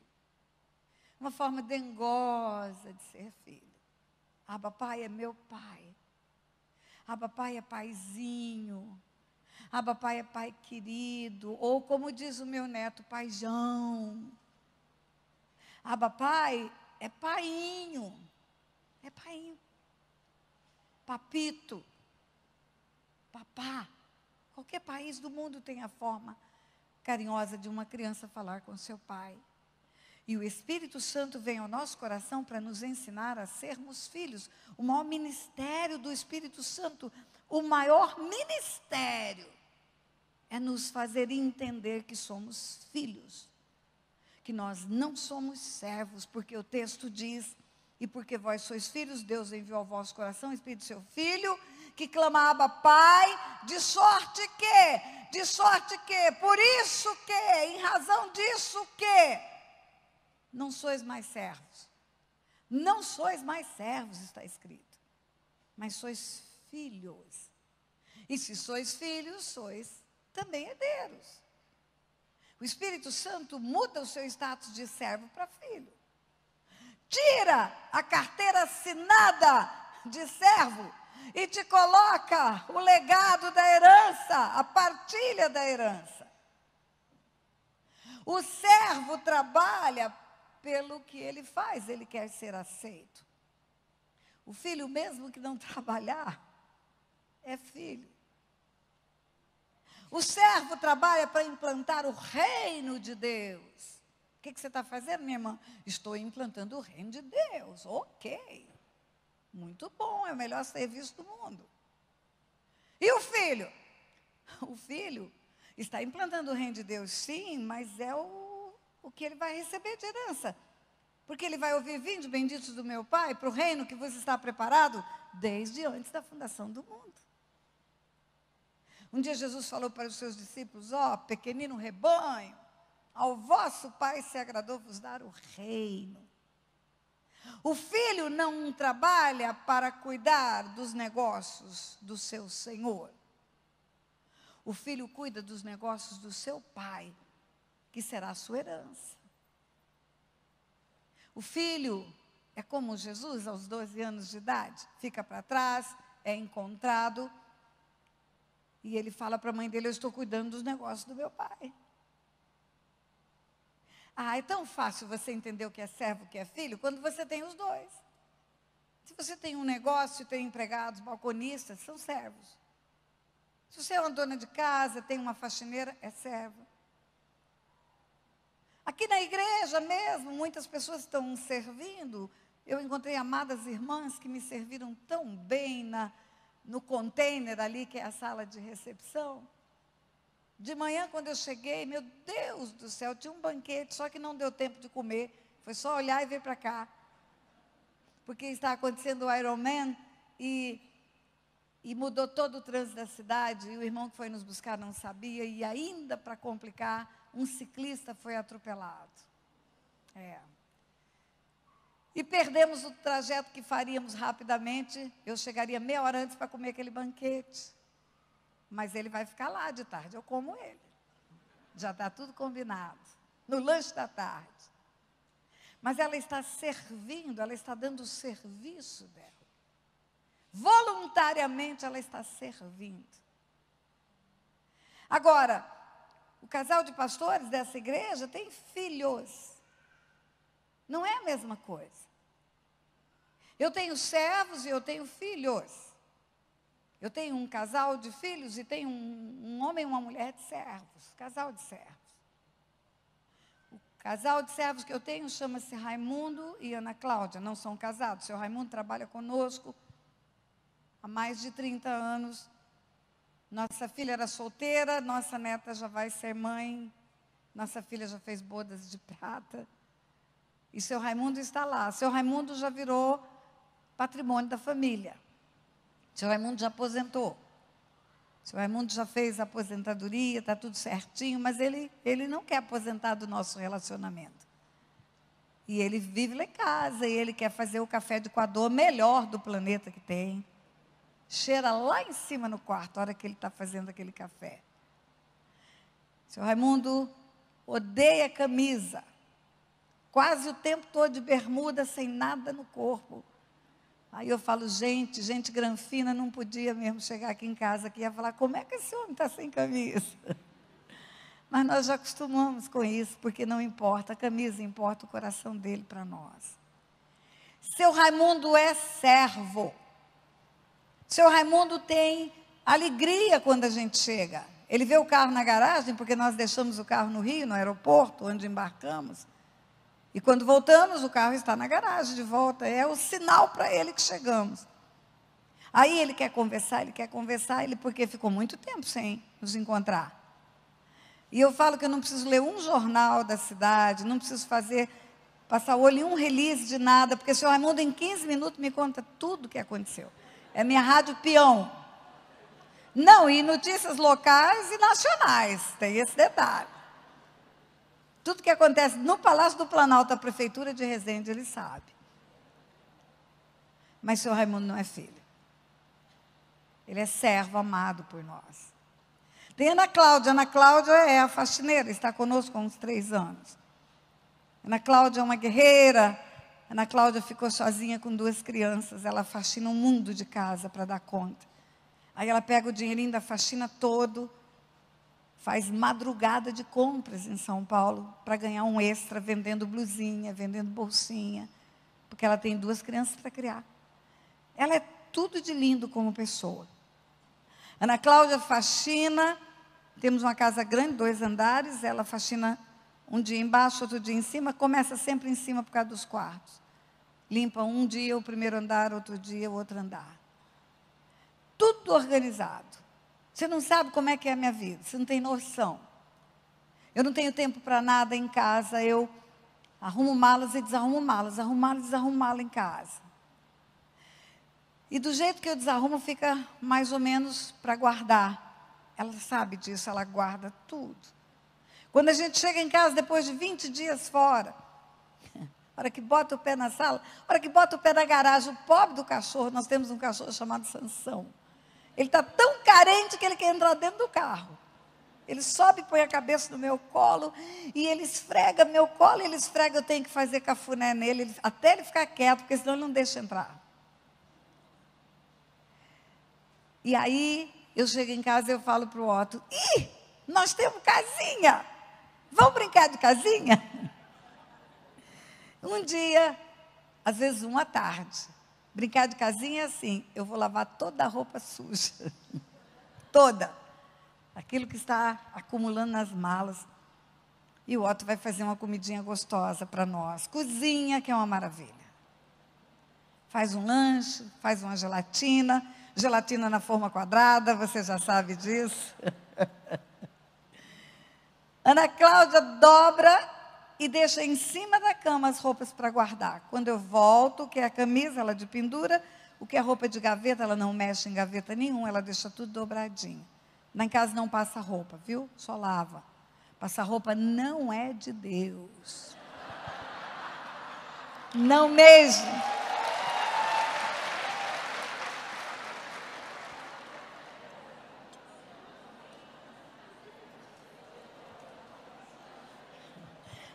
Uma forma dengosa de ser filho. Abba, Pai é meu pai. Abba, Pai é paizinho. Abba, Pai é pai querido. Ou como diz o meu neto, paizão. Abba, Pai é painho. É painho. Papito. Papá. Qualquer país do mundo tem a forma carinhosa de uma criança falar com seu pai. E o Espírito Santo vem ao nosso coração para nos ensinar a sermos filhos. O maior ministério do Espírito Santo, o maior ministério, é nos fazer entender que somos filhos. Que nós não somos servos, porque o texto diz, e porque vós sois filhos, Deus enviou ao vosso coração o Espírito do seu Filho, que clama, Abba, Pai, de sorte que, por isso que, em razão disso que, não sois mais servos. Não sois mais servos, está escrito. Mas sois filhos. E se sois filhos, sois também herdeiros. O Espírito Santo muda o seu status de servo para filho. Tira a carteira assinada de servo e te coloca o legado da herança, a partilha da herança. O servo trabalha pelo que ele faz, ele quer ser aceito. O filho, mesmo que não trabalhar, é filho. O servo trabalha para implantar o reino de Deus. O que você está fazendo, minha irmã? Estou implantando o reino de Deus. Ok. Muito bom, é o melhor serviço do mundo. E o filho? O filho está implantando o reino de Deus, sim, mas é o que ele vai receber de herança. Porque ele vai ouvir, vinde benditos do meu Pai, para o reino que vos está preparado desde antes da fundação do mundo. Um dia Jesus falou para os seus discípulos, pequenino rebanho, ao vosso Pai se agradou vos dar o reino. O filho não trabalha para cuidar dos negócios do seu senhor. O filho cuida dos negócios do seu pai, que será a sua herança. O filho é como Jesus, aos 12 anos de idade, fica para trás, é encontrado, e ele fala para a mãe dele, eu estou cuidando dos negócios do meu pai. É tão fácil você entender o que é servo, o que é filho, quando você tem os dois. Se você tem um negócio e tem empregados, balconistas, são servos. Se você é uma dona de casa, tem uma faxineira, é servo. Aqui na igreja mesmo, muitas pessoas estão servindo. Eu encontrei amadas irmãs que me serviram tão bem no container ali, que é a sala de recepção. De manhã, quando eu cheguei, meu Deus do céu, tinha um banquete, só que não deu tempo de comer. Foi só olhar e vir para cá. Porque está acontecendo o Ironman e mudou todo o trânsito da cidade. E o irmão que foi nos buscar não sabia. E ainda, para complicar, um ciclista foi atropelado. E perdemos o trajeto que faríamos rapidamente. Eu chegaria meia hora antes para comer aquele banquete. Mas ele vai ficar lá de tarde, eu como ele. Já está tudo combinado. No lanche da tarde. Mas ela está servindo, ela está dando o serviço dela. Voluntariamente ela está servindo. Agora, o casal de pastores dessa igreja tem filhos. Não é a mesma coisa. Eu tenho servos e eu tenho filhos. Eu tenho um casal de filhos e tenho um homem e uma mulher de servos. Casal de servos. O casal de servos que eu tenho chama-se Raimundo e Ana Cláudia. Não são casados. O seu Raimundo trabalha conosco há mais de 30 anos. Nossa filha era solteira, nossa neta já vai ser mãe. Nossa filha já fez bodas de prata. E seu Raimundo está lá. Seu Raimundo já virou patrimônio da família. Seu Raimundo já aposentou. O seu Raimundo já fez a aposentadoria, está tudo certinho, mas ele não quer aposentar do nosso relacionamento. E ele vive lá em casa, e ele quer fazer o café de coador melhor do planeta que tem. Cheira lá em cima no quarto, a hora que ele está fazendo aquele café. O seu Raimundo odeia camisa. Quase o tempo todo de bermuda, sem nada no corpo. Aí eu falo, gente granfina não podia mesmo chegar aqui em casa que ia falar, como é que esse homem está sem camisa? Mas nós já acostumamos com isso, porque não importa, a camisa importa o coração dele para nós. Seu Raimundo é servo. Seu Raimundo tem alegria quando a gente chega. Ele vê o carro na garagem, porque nós deixamos o carro no Rio, no aeroporto, onde embarcamos. E quando voltamos, o carro está na garagem de volta. É o sinal para ele que chegamos. Aí ele quer conversar, porque ficou muito tempo sem nos encontrar. E eu falo que eu não preciso ler um jornal da cidade, não preciso passar o olho em um release de nada, porque o seu Raimundo em 15 minutos me conta tudo o que aconteceu. É minha rádio peão. Não, e notícias locais e nacionais, tem esse detalhe. Tudo que acontece no Palácio do Planalto, a Prefeitura de Resende, ele sabe. Mas o seu Raimundo não é filho. Ele é servo amado por nós. Tem Ana Cláudia. Ana Cláudia é a faxineira, está conosco há uns 3 anos. Ana Cláudia é uma guerreira. Ana Cláudia ficou sozinha com 2 crianças. Ela faxina um mundo de casa para dar conta. Aí ela pega o dinheirinho da faxina todo, faz madrugada de compras em São Paulo para ganhar um extra, vendendo blusinha, vendendo bolsinha, porque ela tem 2 crianças para criar. Ela é tudo de lindo como pessoa. Ana Cláudia faxina, temos uma casa grande, 2 andares, ela faxina um dia embaixo, outro dia em cima, começa sempre em cima por causa dos quartos. Limpa um dia o primeiro andar, outro dia o outro andar. Tudo organizado. Você não sabe como é que é a minha vida, você não tem noção. Eu não tenho tempo para nada em casa, eu arrumo malas e desarrumo malas, arrumo malas e desarrumo malas em casa. E do jeito que eu desarrumo, fica mais ou menos para guardar. Ela sabe disso, ela guarda tudo. Quando a gente chega em casa, depois de 20 dias fora, a hora que bota o pé na sala, a hora que bota o pé na garagem, o pobre do cachorro, nós temos um cachorro chamado Sansão. Ele está tão carente que ele quer entrar dentro do carro. Ele sobe, põe a cabeça no meu colo, e ele esfrega meu colo, ele esfrega, eu tenho que fazer cafuné nele, até ele ficar quieto, porque senão ele não deixa entrar. E aí, eu chego em casa e eu falo para o Otto, nós temos casinha, vamos brincar de casinha? Um dia, às vezes 1 à tarde, brincar de casinha é assim, eu vou lavar toda a roupa suja, toda, aquilo que está acumulando nas malas, e o Otto vai fazer uma comidinha gostosa para nós, cozinha, que é uma maravilha. Faz um lanche, faz uma gelatina na forma quadrada, você já sabe disso. Ana Cláudia dobra e deixa em cima da cama as roupas para guardar. Quando eu volto, o que é a camisa, ela de pendura, o que é roupa de gaveta, ela não mexe em gaveta nenhuma, ela deixa tudo dobradinho. Lá em casa não passa roupa, viu? Só lava. Passar roupa não é de Deus. Não mesmo.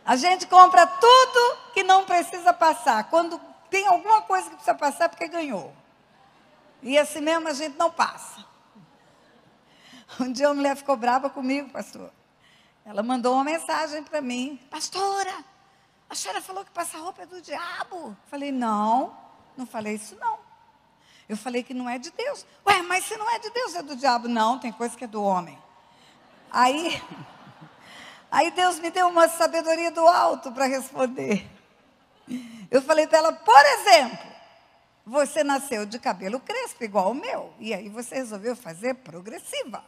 A gente compra tudo que não precisa passar. Quando tem alguma coisa que precisa passar, é porque ganhou. E assim mesmo a gente não passa. Um dia uma mulher ficou brava comigo, pastor. Ela mandou uma mensagem para mim. Pastora, a senhora falou que passar roupa é do diabo. Falei, não falei isso não. Eu falei que não é de Deus. Ué, mas se não é de Deus, é do diabo. Não, tem coisa que é do homem. Aí Deus me deu uma sabedoria do alto para responder. Eu falei para ela, por exemplo, você nasceu de cabelo crespo igual o meu, e aí você resolveu fazer progressiva.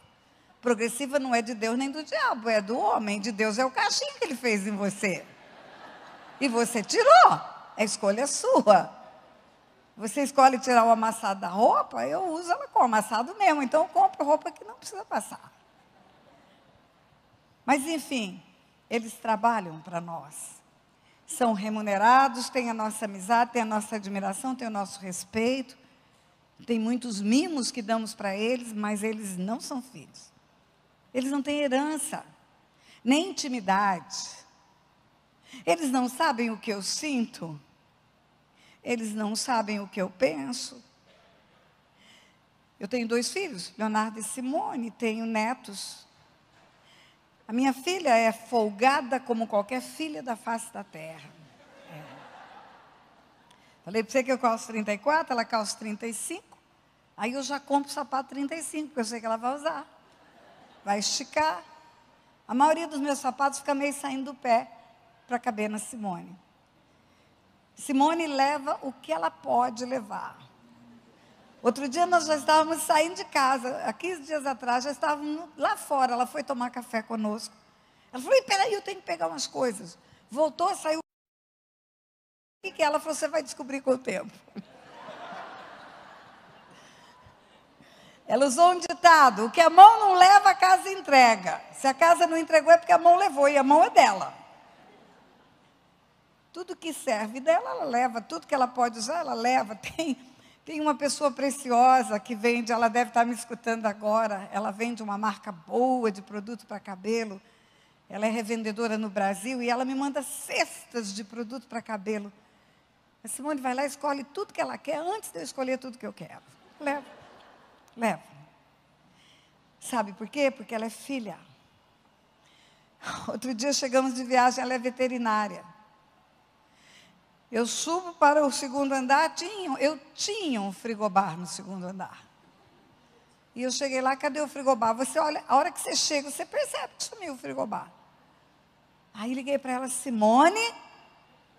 Progressiva não é de Deus nem do diabo, é do homem. De Deus é o cachinho que ele fez em você. E você tirou, é escolha sua. Você escolhe tirar o amassado da roupa, eu uso ela com amassado mesmo. Então, eu compro roupa que não precisa passar. Mas, enfim, eles trabalham para nós. São remunerados, têm a nossa amizade, têm a nossa admiração, têm o nosso respeito. Tem muitos mimos que damos para eles, mas eles não são filhos. Eles não têm herança, nem intimidade. Eles não sabem o que eu sinto. Eles não sabem o que eu penso. Eu tenho 2 filhos, Leonardo e Simone, tenho netos. A minha filha é folgada como qualquer filha da face da terra. Falei para você que eu calço 34, ela calça 35. Aí eu já compro o sapato 35, porque eu sei que ela vai usar. Vai esticar. A maioria dos meus sapatos fica meio saindo do pé para caber na Simone. Simone leva o que ela pode levar. Outro dia nós já estávamos saindo de casa, há 15 dias atrás, já estávamos lá fora, ela foi tomar café conosco. Ela falou, peraí, eu tenho que pegar umas coisas. Voltou, saiu. O que ela falou, você vai descobrir com o tempo. Ela usou um ditado, o que a mão não leva, a casa entrega. Se a casa não entregou é porque a mão levou, e a mão é dela. Tudo que serve dela, ela leva. Tudo que ela pode usar, ela leva. Tem uma pessoa preciosa que vende, ela deve estar me escutando agora, ela vende uma marca boa de produto para cabelo. Ela é revendedora no Brasil e ela me manda cestas de produto para cabelo. A Simone vai lá e escolhe tudo que ela quer antes de eu escolher tudo que eu quero. Leva. Sabe por quê? Porque ela é filha. Outro dia chegamos de viagem, ela é veterinária. Eu subo para o segundo andar, eu tinha um frigobar no segundo andar. E eu cheguei lá, cadê o frigobar? Você olha, a hora que você chega, você percebe que sumiu o frigobar. Aí liguei para ela, Simone,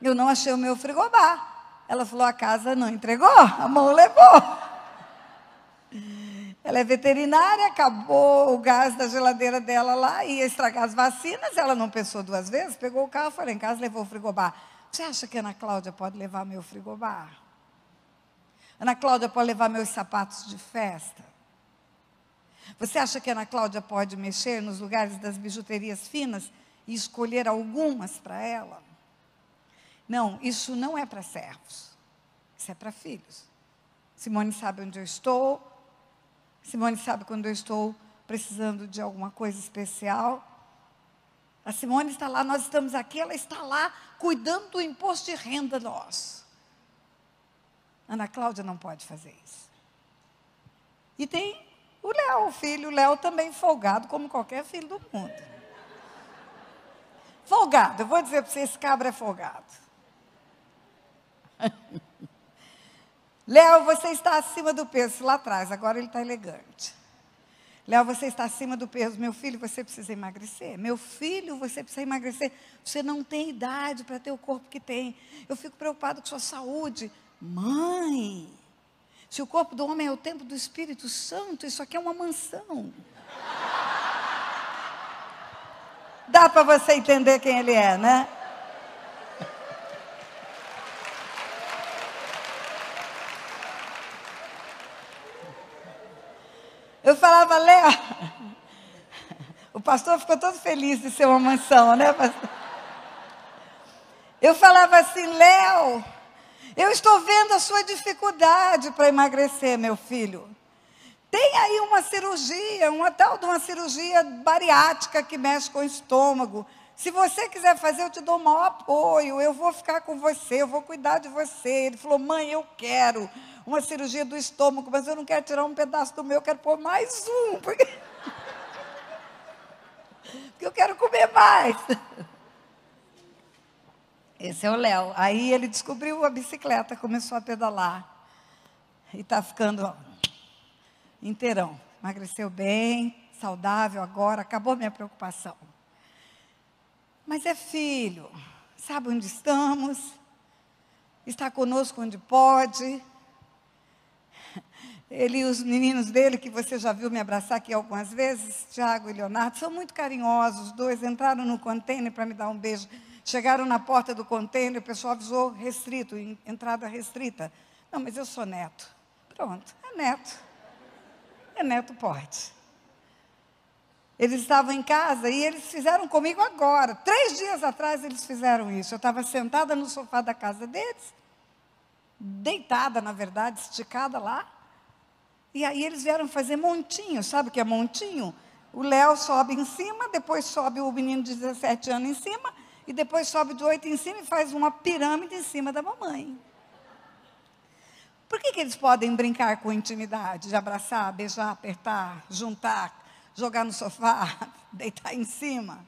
eu não achei o meu frigobar. Ela falou, a casa não entregou, a mão levou. Ela é veterinária, acabou o gás da geladeira dela lá, ia estragar as vacinas, ela não pensou 2 vezes, pegou o carro, foi lá em casa, levou o frigobar. Você acha que a Ana Cláudia pode levar meu frigobar? Ana Cláudia pode levar meus sapatos de festa? Você acha que a Ana Cláudia pode mexer nos lugares das bijuterias finas e escolher algumas para ela? Não, isso não é para servos. Isso é para filhos. Simone sabe onde eu estou. Simone sabe quando eu estou precisando de alguma coisa especial. A Simone está lá, nós estamos aqui, ela está lá cuidando do imposto de renda nosso. Ana Cláudia não pode fazer isso. E tem o Léo, o filho, o Léo também folgado, como qualquer filho do mundo. Folgado, eu vou dizer para você, esse cabra é folgado. Léo, você está acima do peso, lá atrás, agora ele está elegante. Léo, você está acima do peso. Meu filho, você precisa emagrecer. Meu filho, você precisa emagrecer. Você não tem idade para ter o corpo que tem. Eu fico preocupado com sua saúde. Mãe, se o corpo do homem é o templo do Espírito Santo, isso aqui é uma mansão. Dá para você entender quem ele é, né? Eu falava, Léo, o pastor ficou todo feliz de ser uma mansão, né, pastor? Eu falava assim, Léo, eu estou vendo a sua dificuldade para emagrecer, meu filho. Tem aí uma cirurgia, uma tal de uma cirurgia bariátrica que mexe com o estômago. Se você quiser fazer, eu te dou o maior apoio, eu vou ficar com você, eu vou cuidar de você. Ele falou, mãe, eu quero uma cirurgia do estômago, mas eu não quero tirar um pedaço do meu, eu quero pôr mais um, porque eu quero comer mais. Esse é o Léo. Aí ele descobriu a bicicleta, começou a pedalar. E está ficando inteirão. Emagreceu bem, saudável agora, acabou minha preocupação. Mas é filho, sabe onde estamos, está conosco onde pode. Ele e os meninos dele, que você já viu me abraçar aqui algumas vezes, Tiago e Leonardo, são muito carinhosos, os dois entraram no container para me dar um beijo. Chegaram na porta do container, o pessoal avisou restrito, entrada restrita. Não, mas eu sou neto. Pronto, é neto. É neto, pode. Eles estavam em casa e eles fizeram comigo agora. 3 dias atrás eles fizeram isso. Eu estava sentada no sofá da casa deles, deitada, na verdade, esticada lá. E aí eles vieram fazer montinho. Sabe o que é montinho? O Léo sobe em cima, depois sobe o menino de 17 anos em cima, e depois sobe de 8 em cima e faz uma pirâmide em cima da mamãe. Por que eles podem brincar com intimidade? De abraçar, beijar, apertar, juntar, jogar no sofá, deitar em cima?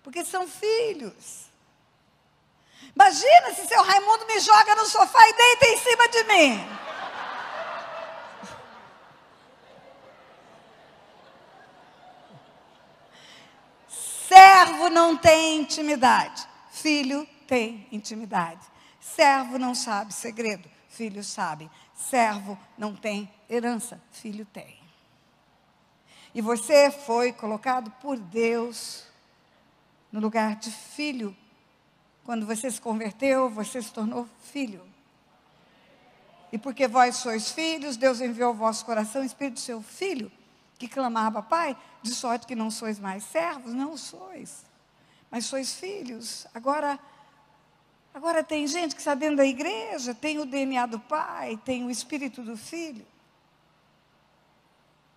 Porque são filhos. Imagina se seu Raimundo me joga no sofá e deita em cima de mim. Servo não tem intimidade, filho tem intimidade. Servo não sabe segredo, filho sabe. Servo não tem herança, filho tem. E você foi colocado por Deus no lugar de filho. Quando você se converteu, você se tornou filho. E porque vós sois filhos, Deus enviou ao vosso coração o Espírito do seu Filho, que clamava, Pai, de sorte que não sois mais servos, não sois, mas sois filhos. Agora tem gente que está dentro da igreja, tem o DNA do Pai, tem o Espírito do Filho.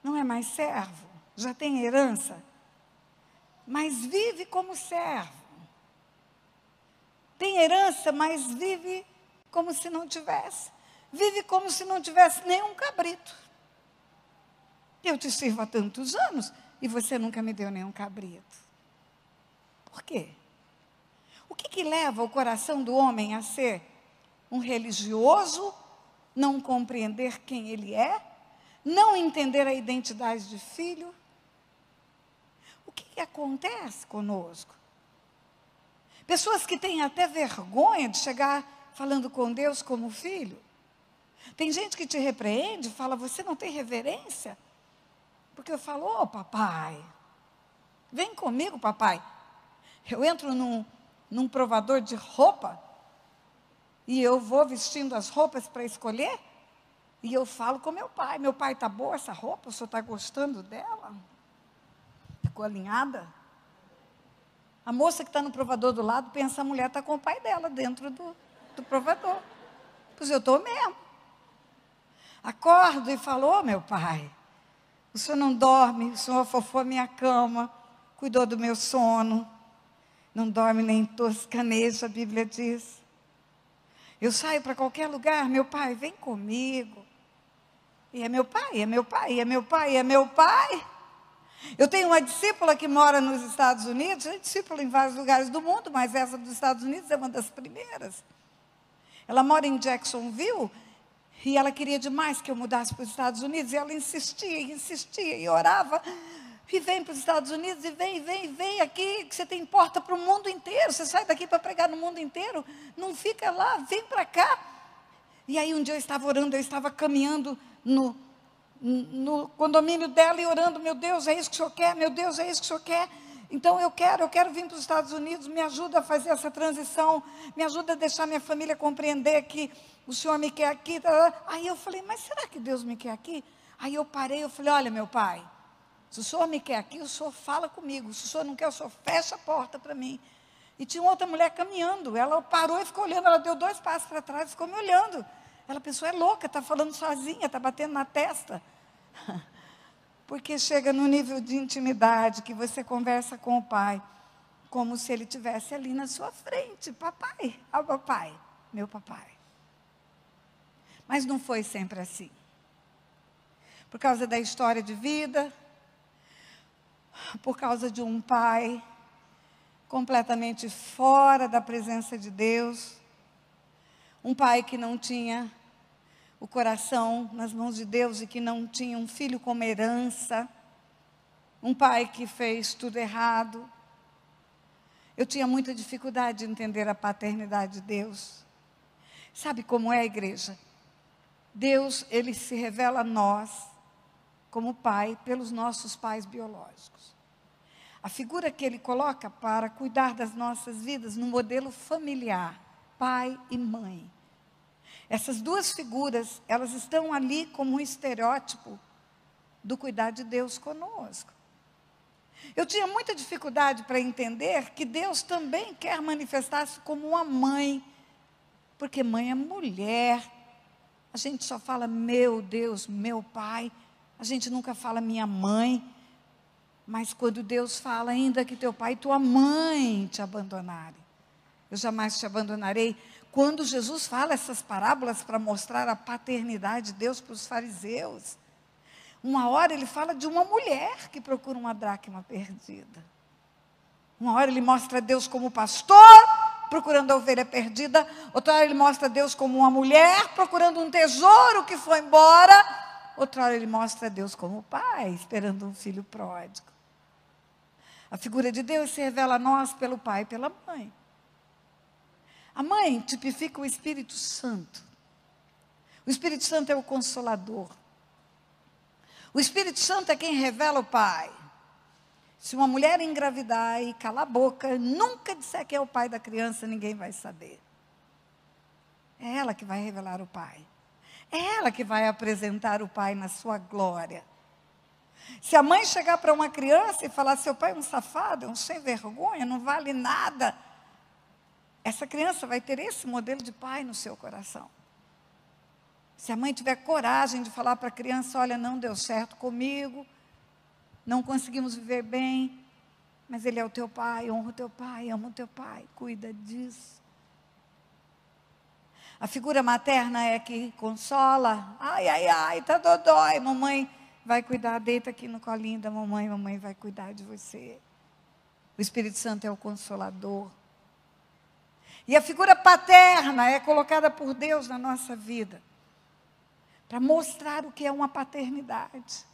Não é mais servo, já tem herança, mas vive como servo. Tem herança, mas vive como se não tivesse. Vive como se não tivesse nenhum cabrito. Eu te sirvo há tantos anos e você nunca me deu nenhum cabrito. Por quê? O que leva o coração do homem a ser um religioso, não compreender quem ele é, não entender a identidade de filho? O que acontece conosco? Pessoas que têm até vergonha de chegar falando com Deus como filho. Tem gente que te repreende, fala, você não tem reverência? Porque eu falo, ô papai, vem comigo, papai. Eu entro num provador de roupa, e eu vou vestindo as roupas para escolher, e eu falo com meu pai, está boa essa roupa, o senhor está gostando dela? Ficou alinhada? A moça que está no provador do lado, pensa, a mulher está com o pai dela dentro do provador. Pois eu estou mesmo. Acordo e falo, ô meu pai, o senhor não dorme, o senhor afofou a minha cama, cuidou do meu sono, não dorme nem toscaneja, a Bíblia diz. Eu saio para qualquer lugar, meu pai, vem comigo. E é meu pai, é meu pai, é meu pai, é meu pai. Eu tenho uma discípula que mora nos Estados Unidos, é discípula em vários lugares do mundo, mas essa dos Estados Unidos é uma das primeiras. Ela mora em Jacksonville, e ela queria demais que eu mudasse para os Estados Unidos, e ela insistia, e orava, e vem para os Estados Unidos, e vem aqui, que você tem porta para o mundo inteiro, você sai daqui para pregar no mundo inteiro, não fica lá, vem para cá. E aí um dia eu estava orando, eu estava caminhando no condomínio dela e orando, meu Deus, é isso que o senhor quer? Meu Deus, é isso que o senhor quer? Então eu quero vir para os Estados Unidos, me ajuda a fazer essa transição, me ajuda a deixar minha família compreender que o senhor me quer aqui. Aí eu falei, mas será que Deus me quer aqui? Aí eu parei, eu falei, olha meu pai, se o senhor me quer aqui, o senhor fala comigo, se o senhor não quer, o senhor fecha a porta para mim. E tinha outra mulher caminhando, ela parou e ficou olhando, ela deu 2 passos para trás e ficou me olhando. Ela pensou, é louca, está falando sozinha, está batendo na testa. Porque chega no nível de intimidade que você conversa com o pai, como se ele estivesse ali na sua frente. Papai, papai, meu papai. Mas não foi sempre assim. Por causa da história de vida, por causa de um pai completamente fora da presença de Deus, um pai que não tinha o coração nas mãos de Deus e que não tinha um filho como herança, um pai que fez tudo errado. Eu tinha muita dificuldade de entender a paternidade de Deus. Sabe como é a igreja? Deus, ele se revela a nós como pai pelos nossos pais biológicos. A figura que ele coloca para cuidar das nossas vidas no modelo familiar, pai e mãe. Essas duas figuras, elas estão ali como um estereótipo do cuidar de Deus conosco. Eu tinha muita dificuldade para entender que Deus também quer manifestar-se como uma mãe, porque mãe é mulher. A gente só fala meu Deus, meu pai, a gente nunca fala minha mãe. Mas quando Deus fala, ainda que teu pai e tua mãe te abandonarem, eu jamais te abandonarei. Quando Jesus fala essas parábolas para mostrar a paternidade de Deus para os fariseus, uma hora ele fala de uma mulher que procura uma dracma perdida. Uma hora ele mostra Deus como pastor, procurando a ovelha perdida. Outra hora ele mostra Deus como uma mulher, procurando um tesouro que foi embora. Outra hora ele mostra Deus como pai, esperando um filho pródigo. A figura de Deus se revela a nós pelo pai e pela mãe. A mãe tipifica o Espírito Santo. O Espírito Santo é o Consolador. O Espírito Santo é quem revela o pai. Se uma mulher engravidar e calar a boca, nunca disser que é o pai da criança, ninguém vai saber. É ela que vai revelar o pai. É ela que vai apresentar o pai na sua glória. Se a mãe chegar para uma criança e falar, seu pai é um safado, é um sem vergonha, não vale nada, essa criança vai ter esse modelo de pai no seu coração. Se a mãe tiver coragem de falar para a criança, olha, não deu certo comigo, não conseguimos viver bem, mas ele é o teu pai, honra o teu pai, ama o teu pai, cuida disso. A figura materna é que consola, ai, ai, ai, tá dodói, mamãe vai cuidar, deita aqui no colinho da mamãe, mamãe vai cuidar de você. O Espírito Santo é o Consolador. E a figura paterna é colocada por Deus na nossa vida, para mostrar o que é uma paternidade.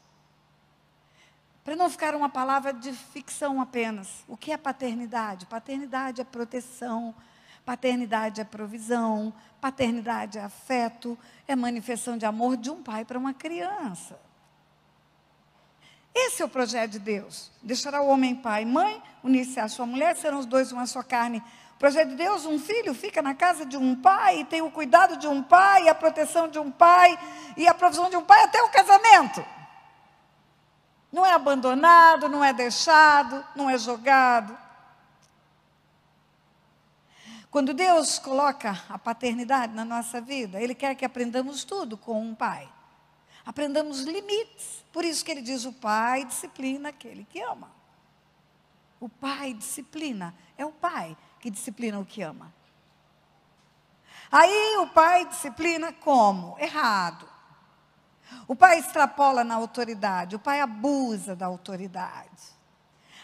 Para não ficar uma palavra de ficção apenas. O que é paternidade? Paternidade é proteção, paternidade é provisão, paternidade é afeto, é manifestação de amor de um pai para uma criança. Esse é o projeto de Deus. Deixará o homem pai e mãe, unir-se à sua mulher, serão os dois uma só carne. O projeto de Deus, um filho fica na casa de um pai, e tem o cuidado de um pai, a proteção de um pai, e a provisão de um pai até o casamento. Não é abandonado, não é deixado, não é jogado. Quando Deus coloca a paternidade na nossa vida, Ele quer que aprendamos tudo com um pai. Aprendamos limites. Por isso que Ele diz, o pai disciplina aquele que ama. O pai disciplina, é o pai que disciplina o que ama. Aí o pai disciplina como? Errado. O pai extrapola na autoridade, o pai abusa da autoridade.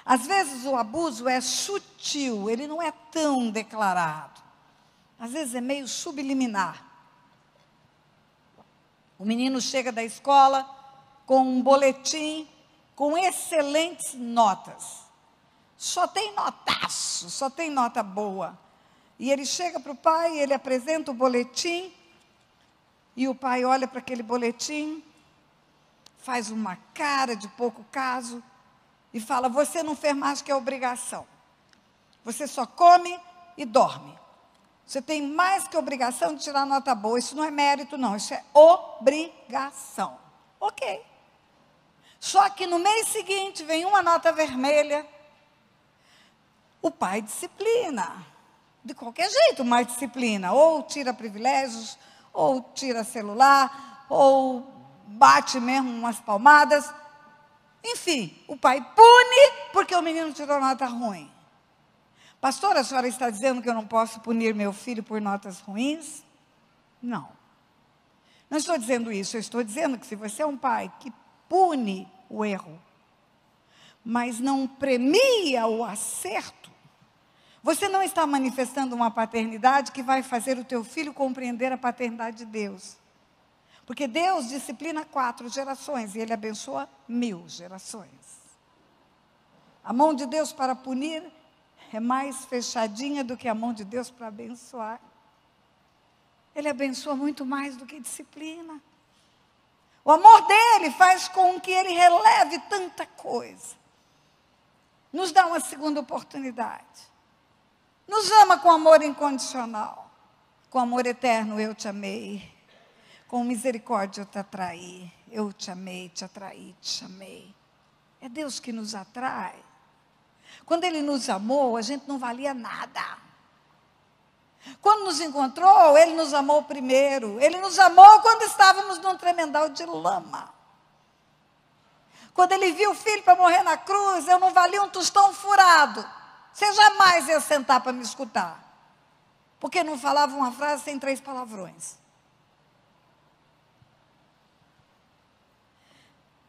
Às vezes o abuso é sutil, ele não é tão declarado. Às vezes é meio subliminar. O menino chega da escola com um boletim com excelentes notas. Só tem notaço, só tem nota boa. E ele chega para o pai, ele apresenta o boletim, e o pai olha para aquele boletim, faz uma cara de pouco caso, e fala, você não fez mais que a obrigação. Você só come e dorme. Você tem mais que a obrigação de tirar nota boa. Isso não é mérito, não. Isso é obrigação. Ok. Só que no mês seguinte vem uma nota vermelha. O pai disciplina. De qualquer jeito, mas disciplina. Ou tira privilégios, ou tira celular, ou bate mesmo umas palmadas. Enfim, o pai pune porque o menino tirou nota ruim. Pastora, a senhora está dizendo que eu não posso punir meu filho por notas ruins? Não. Não estou dizendo isso. Eu estou dizendo que se você é um pai que pune o erro, mas não premia o acerto, você não está manifestando uma paternidade que vai fazer o teu filho compreender a paternidade de Deus. Porque Deus disciplina 4 gerações e Ele abençoa 1000 gerações. A mão de Deus para punir é mais fechadinha do que a mão de Deus para abençoar. Ele abençoa muito mais do que disciplina. O amor dele faz com que ele releve tanta coisa. Nos dá uma segunda oportunidade. Nos ama com amor incondicional. Com amor eterno eu te amei. Com misericórdia eu te atraí. Eu te amei, te atraí, te chamei. É Deus que nos atrai. Quando Ele nos amou, a gente não valia nada. Quando nos encontrou, Ele nos amou primeiro. Ele nos amou quando estávamos num tremendal de lama. Quando Ele viu o Filho para morrer na cruz, eu não valia um tostão furado. Você jamais ia sentar para me escutar. Porque não falava uma frase sem 3 palavrões.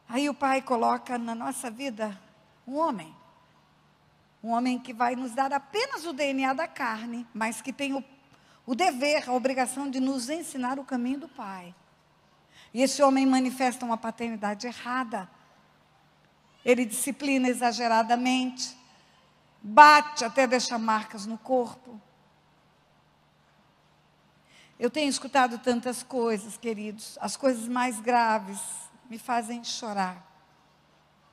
Aí o Pai coloca na nossa vida um homem. Um homem que vai nos dar apenas o DNA da carne, mas que tem o dever, a obrigação de nos ensinar o caminho do Pai. E esse homem manifesta uma paternidade errada. Ele disciplina exageradamente, bate até deixar marcas no corpo. Eu tenho escutado tantas coisas, queridos, as coisas mais graves me fazem chorar.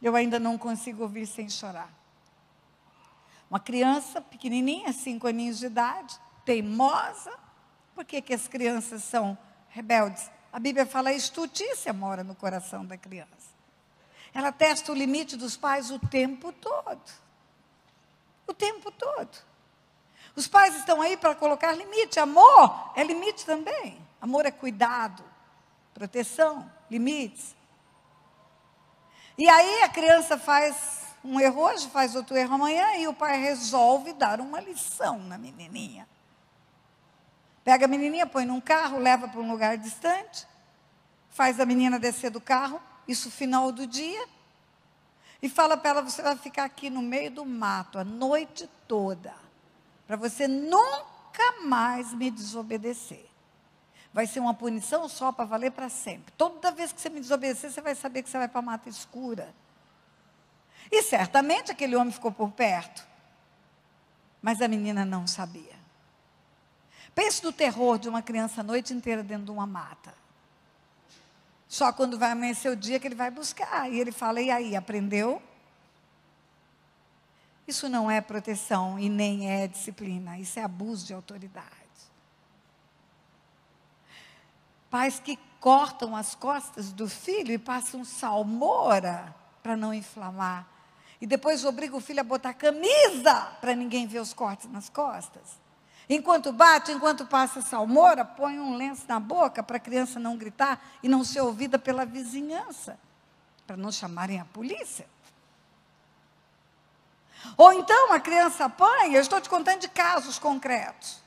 Eu ainda não consigo ouvir sem chorar. Uma criança pequenininha, 5 aninhos de idade, teimosa. Por que as crianças são rebeldes? A Bíblia fala, a estultícia mora no coração da criança. Ela testa o limite dos pais o tempo todo. O tempo todo. Os pais estão aí para colocar limite. Amor é limite também. Amor é cuidado, proteção, limites. E aí a criança faz um erro hoje, faz outro erro amanhã, e o pai resolve dar uma lição na menininha. Pega a menininha, põe num carro, leva para um lugar distante, faz a menina descer do carro, isso final do dia, e fala para ela, você vai ficar aqui no meio do mato a noite toda, para você nunca mais me desobedecer. Vai ser uma punição só para valer para sempre. Toda vez que você me desobedecer, você vai saber que você vai para a mata escura. E certamente aquele homem ficou por perto. Mas a menina não sabia. Pense no terror de uma criança a noite inteira dentro de uma mata. Só quando vai amanhecer o dia que ele vai buscar. E ele fala, e aí, aprendeu? Isso não é proteção e nem é disciplina. Isso é abuso de autoridade. Pais que cortam as costas do filho e passam salmoura para não inflamar. E depois obriga o filho a botar camisa para ninguém ver os cortes nas costas. Enquanto bate, enquanto passa salmoura, põe um lenço na boca para a criança não gritar e não ser ouvida pela vizinhança, para não chamarem a polícia. Ou então a criança apanha, eu estou te contando de casos concretos.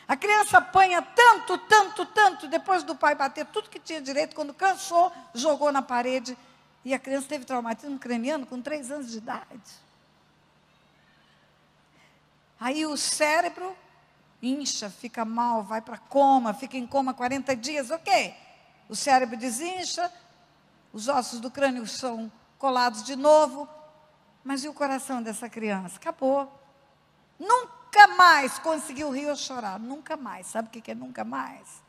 A criança apanha tanto, tanto, tanto, depois do pai bater tudo que tinha direito, quando cansou, jogou na parede. E a criança teve traumatismo craniano com 3 anos de idade. Aí o cérebro incha, fica mal, vai para coma, fica em coma 40 dias, ok. O cérebro desincha, os ossos do crânio são colados de novo, mas e o coração dessa criança? Acabou. Nunca mais conseguiu rir ou chorar, nunca mais. Sabe o que é nunca mais?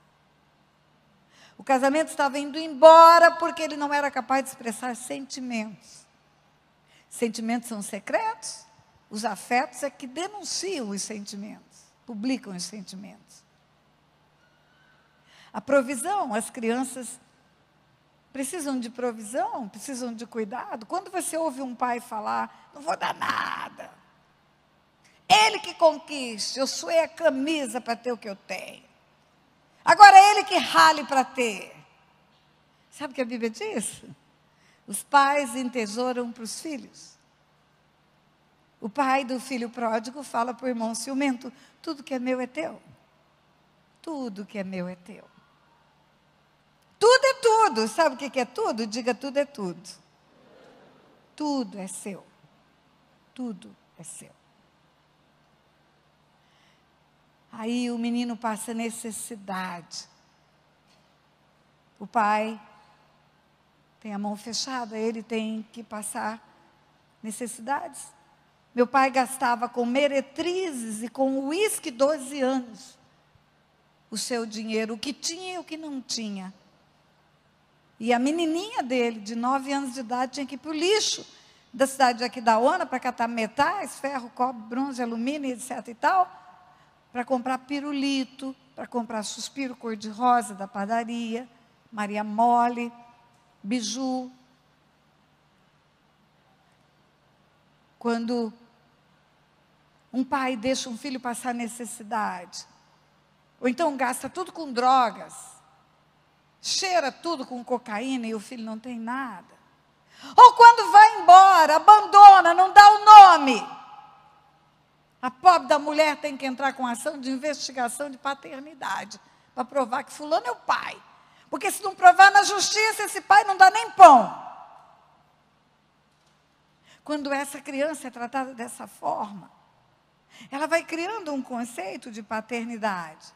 O casamento estava indo embora porque ele não era capaz de expressar sentimentos. Sentimentos são secretos, os afetos é que denunciam os sentimentos, publicam os sentimentos. A provisão, as crianças precisam de provisão, precisam de cuidado. Quando você ouve um pai falar, não vou dar nada, ele que conquiste, eu suei a camisa para ter o que eu tenho. Agora é ele que rale para ter. Sabe o que a Bíblia diz? Os pais entesouram para os filhos. O pai do filho pródigo fala para o irmão ciumento, tudo que é meu é teu. Tudo que é meu é teu. Tudo é tudo. Sabe o que é tudo? Diga, tudo é tudo. Tudo é seu. Tudo é seu. Aí o menino passa necessidade. O pai tem a mão fechada, ele tem que passar necessidades. Meu pai gastava com meretrizes e com uísque 12 anos. O seu dinheiro, o que tinha e o que não tinha. E a menininha dele, de 9 anos de idade, tinha que ir para o lixo da cidade de Aquidauana para catar metais, ferro, cobre, bronze, alumínio, etc. e tal. para comprar pirulito, para comprar suspiro cor-de-rosa da padaria, Maria Mole, biju. Quando um pai deixa um filho passar necessidade, ou então gasta tudo com drogas, cheira tudo com cocaína e o filho não tem nada. Ou quando vai embora, abandona, não dá o nome. A pobre da mulher tem que entrar com ação de investigação de paternidade, para provar que fulano é o pai. Porque se não provar na justiça, esse pai não dá nem pão. Quando essa criança é tratada dessa forma, ela vai criando um conceito de paternidade.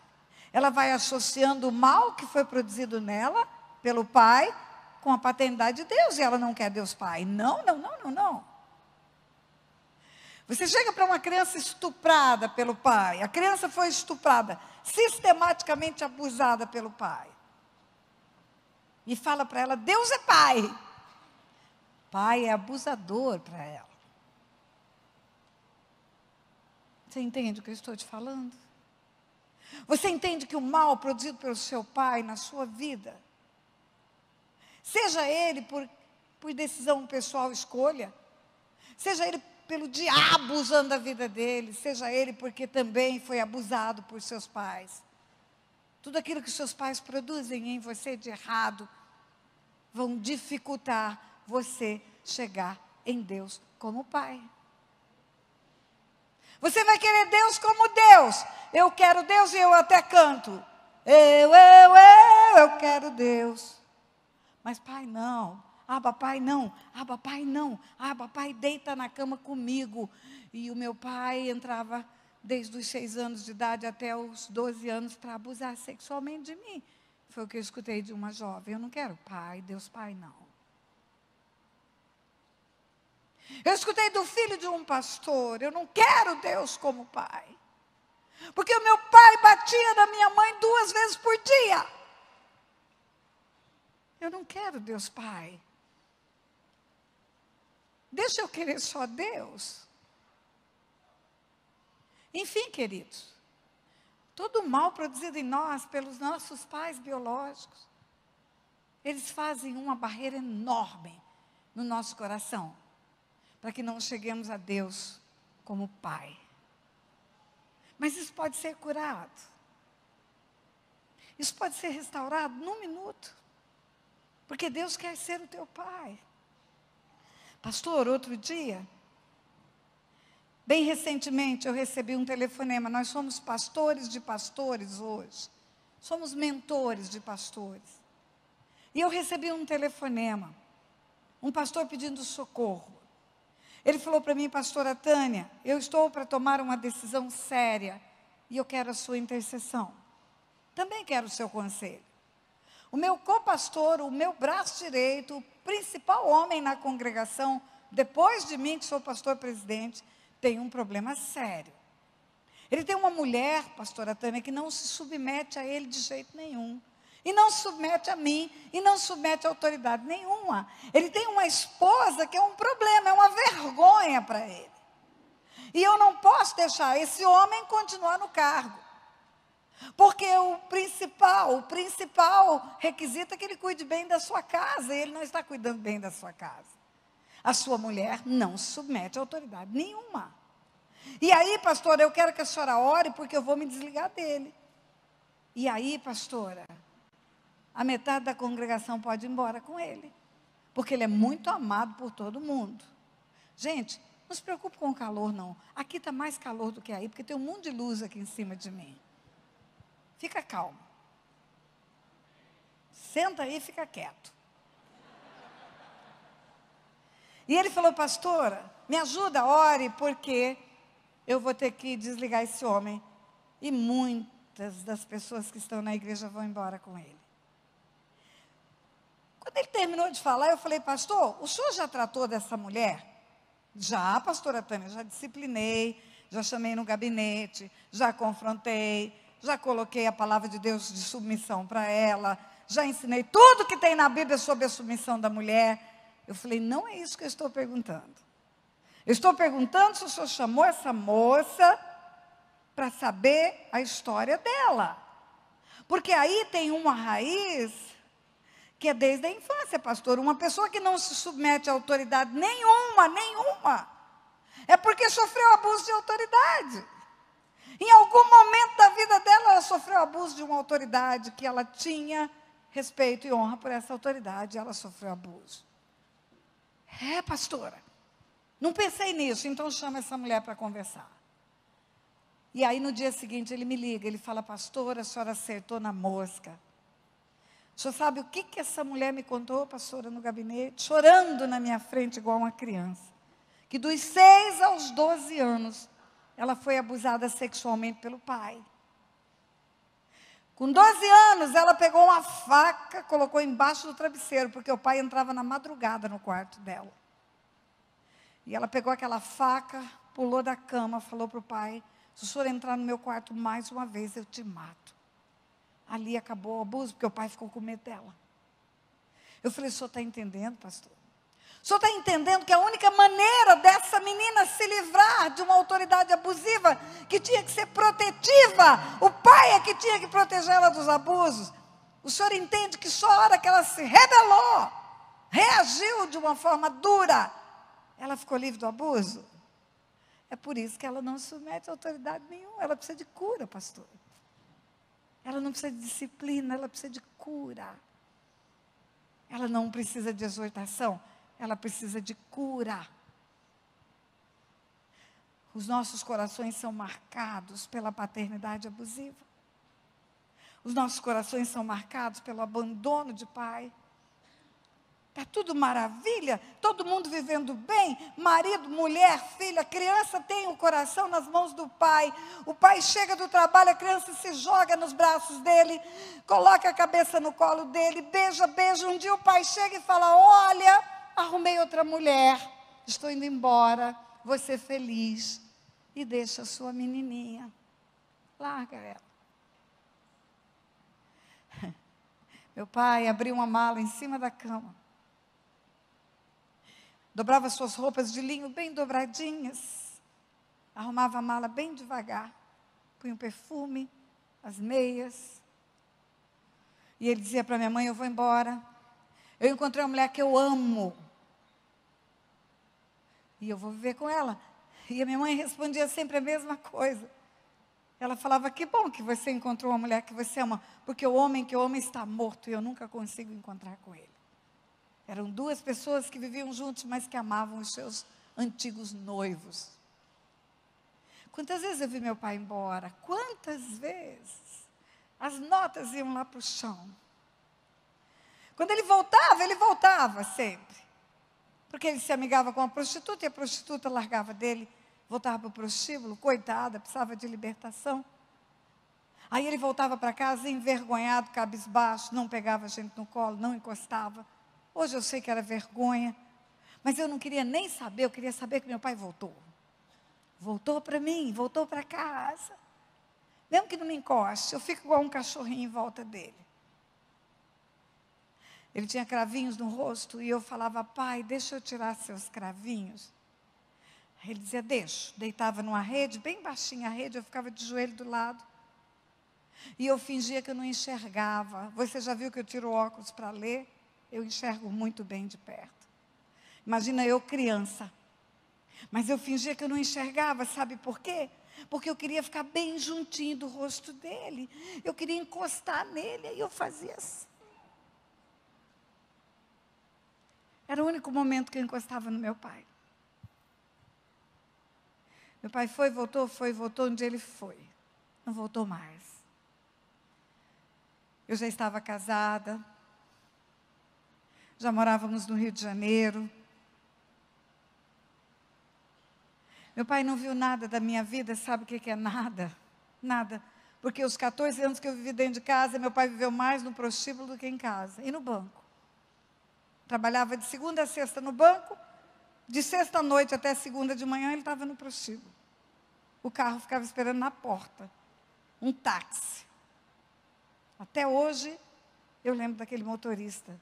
Ela vai associando o mal que foi produzido nela, pelo pai, com a paternidade de Deus. E ela não quer Deus pai. Não, não, não, não, não. Você chega para uma criança estuprada pelo pai. A criança foi estuprada, sistematicamente abusada pelo pai. E fala para ela, Deus é pai. Pai é abusador para ela. Você entende o que eu estou te falando? Você entende que o mal produzido pelo seu pai na sua vida, seja ele por decisão pessoal, escolha, seja ele pelo diabo usando a vida dele, seja ele porque também foi abusado por seus pais, tudo aquilo que seus pais produzem em você de errado, vão dificultar você chegar em Deus como pai. Você vai querer Deus como Deus. Eu quero Deus e eu até canto. Eu quero Deus. Mas pai não. Abba pai não. Abba pai não. Abba pai deita na cama comigo. E o meu pai entrava desde os 6 anos de idade até os 12 anos para abusar sexualmente de mim. Foi o que eu escutei de uma jovem. Eu não quero pai, Deus pai não. Eu escutei do filho de um pastor, eu não quero Deus como pai. Porque o meu pai batia na minha mãe 2 vezes por dia. Eu não quero Deus pai. Deixa eu querer só Deus. Enfim, queridos, todo o mal produzido em nós pelos nossos pais biológicos, eles fazem uma barreira enorme no nosso coração, para que não cheguemos a Deus como pai. Mas isso pode ser curado. Isso pode ser restaurado num minuto. Porque Deus quer ser o teu pai. Pastor, outro dia, bem recentemente eu recebi um telefonema. Nós somos pastores de pastores hoje. Somos mentores de pastores. E eu recebi um telefonema. Um pastor pedindo socorro. Ele falou para mim, pastora Tânia, eu estou para tomar uma decisão séria e eu quero a sua intercessão. Também quero o seu conselho. O meu copastor, o meu braço direito, o principal homem na congregação, depois de mim, que sou pastor presidente, tem um problema sério. Ele tem uma mulher, pastora Tânia, que não se submete a ele de jeito nenhum. E não submete a mim, e não submete a autoridade nenhuma. Ele tem uma esposa que é um problema, é uma vergonha para ele. E eu não posso deixar esse homem continuar no cargo. Porque o principal requisito é que ele cuide bem da sua casa, e ele não está cuidando bem da sua casa. A sua mulher não se submete a autoridade nenhuma. E aí, pastora, eu quero que a senhora ore, porque eu vou me desligar dele. E aí, pastora, a metade da congregação pode ir embora com ele. Porque ele é muito amado por todo mundo. Gente, não se preocupe com o calor, não. Aqui está mais calor do que aí, porque tem um mundo de luz aqui em cima de mim. Fica calmo. Senta aí e fica quieto. E ele falou, pastora, me ajuda, ore, porque eu vou ter que desligar esse homem. E muitas das pessoas que estão na igreja vão embora com ele. Quando ele terminou de falar, eu falei, pastor, o senhor já tratou dessa mulher? Já, pastora Tânia, já disciplinei, já chamei no gabinete, já confrontei, já coloquei a palavra de Deus de submissão para ela, já ensinei tudo que tem na Bíblia sobre a submissão da mulher. Eu falei, não é isso que eu estou perguntando. Eu estou perguntando se o senhor chamou essa moça para saber a história dela. Porque aí tem uma raiz que é desde a infância, pastor. Uma pessoa que não se submete a autoridade nenhuma, é porque sofreu abuso de autoridade. Em algum momento da vida dela, ela sofreu abuso de uma autoridade que ela tinha respeito e honra por essa autoridade, ela sofreu abuso. É, pastora, não pensei nisso, então chama essa mulher para conversar. E aí no dia seguinte ele me liga, ele fala, pastora, a senhora acertou na mosca. O senhor sabe o que essa mulher me contou, pastora, no gabinete? Chorando na minha frente igual uma criança. Que dos 6 aos 12 anos, ela foi abusada sexualmente pelo pai. Com 12 anos, ela pegou uma faca, colocou embaixo do travesseiro, porque o pai entrava na madrugada no quarto dela. E ela pegou aquela faca, pulou da cama, falou para o pai, se o senhor entrar no meu quarto mais uma vez, eu te mato. Ali acabou o abuso, porque o pai ficou com medo dela. Eu falei, o senhor está entendendo, pastor? O senhor está entendendo que a única maneira dessa menina se livrar de uma autoridade abusiva, que tinha que ser protetiva, o pai é que tinha que proteger ela dos abusos. O senhor entende que só a hora que ela se rebelou, reagiu de uma forma dura, ela ficou livre do abuso? É por isso que ela não submete a autoridade nenhuma. Ela precisa de cura, pastor. Ela não precisa de disciplina, ela precisa de cura. Ela não precisa de exortação, ela precisa de cura. Os nossos corações são marcados pela paternidade abusiva. Os nossos corações são marcados pelo abandono de pai. Está tudo maravilha, todo mundo vivendo bem, marido, mulher, filha, criança tem o coração nas mãos do pai. O pai chega do trabalho, a criança se joga nos braços dele, coloca a cabeça no colo dele, beija. Um dia o pai chega e fala, olha, arrumei outra mulher, estou indo embora, vou ser feliz. E deixa a sua menininha, larga ela. Meu pai abriu uma mala em cima da cama, dobrava suas roupas de linho bem dobradinhas, arrumava a mala bem devagar, punha um perfume, as meias, e ele dizia para minha mãe, eu vou embora, eu encontrei uma mulher que eu amo, e eu vou viver com ela. E a minha mãe respondia sempre a mesma coisa, ela falava, que bom que você encontrou uma mulher que você ama, porque o homem que eu amo está morto, e eu nunca consigo encontrar com ele. Eram 2 pessoas que viviam juntos, mas que amavam os seus antigos noivos. Quantas vezes eu vi meu pai embora? Quantas vezes? As notas iam lá para o chão. Quando ele voltava sempre. Porque ele se amigava com a prostituta e a prostituta largava dele, voltava para o prostíbulo, coitada, precisava de libertação. Aí ele voltava para casa envergonhado, cabisbaixo, não pegava a gente no colo, não encostava. Hoje eu sei que era vergonha, mas eu não queria nem saber, eu queria saber que meu pai voltou. Voltou para mim, voltou para casa. Mesmo que não me encoste, eu fico igual um cachorrinho em volta dele. Ele tinha cravinhos no rosto e eu falava, pai, deixa eu tirar seus cravinhos. Ele dizia, deixa. Deitava numa rede, bem baixinha a rede, eu ficava de joelho do lado. E eu fingia que eu não enxergava. Você já viu que eu tiro óculos para ler? Eu enxergo muito bem de perto. Imagina eu criança. Mas eu fingia que eu não enxergava, sabe por quê? Porque eu queria ficar bem juntinho do rosto dele. Eu queria encostar nele, e eu fazia assim. Era o único momento que eu encostava no meu pai. Meu pai foi, voltou, onde ele foi. Não voltou mais. Eu já estava casada. Já morávamos no Rio de Janeiro. Meu pai não viu nada da minha vida, sabe o que é nada? Nada. Porque os 14 anos que eu vivi dentro de casa, meu pai viveu mais no prostíbulo do que em casa. E no banco. Trabalhava de segunda a sexta no banco, de sexta à noite até segunda de manhã ele estava no prostíbulo. O carro ficava esperando na porta. Um táxi. Até hoje, eu lembro daquele motorista.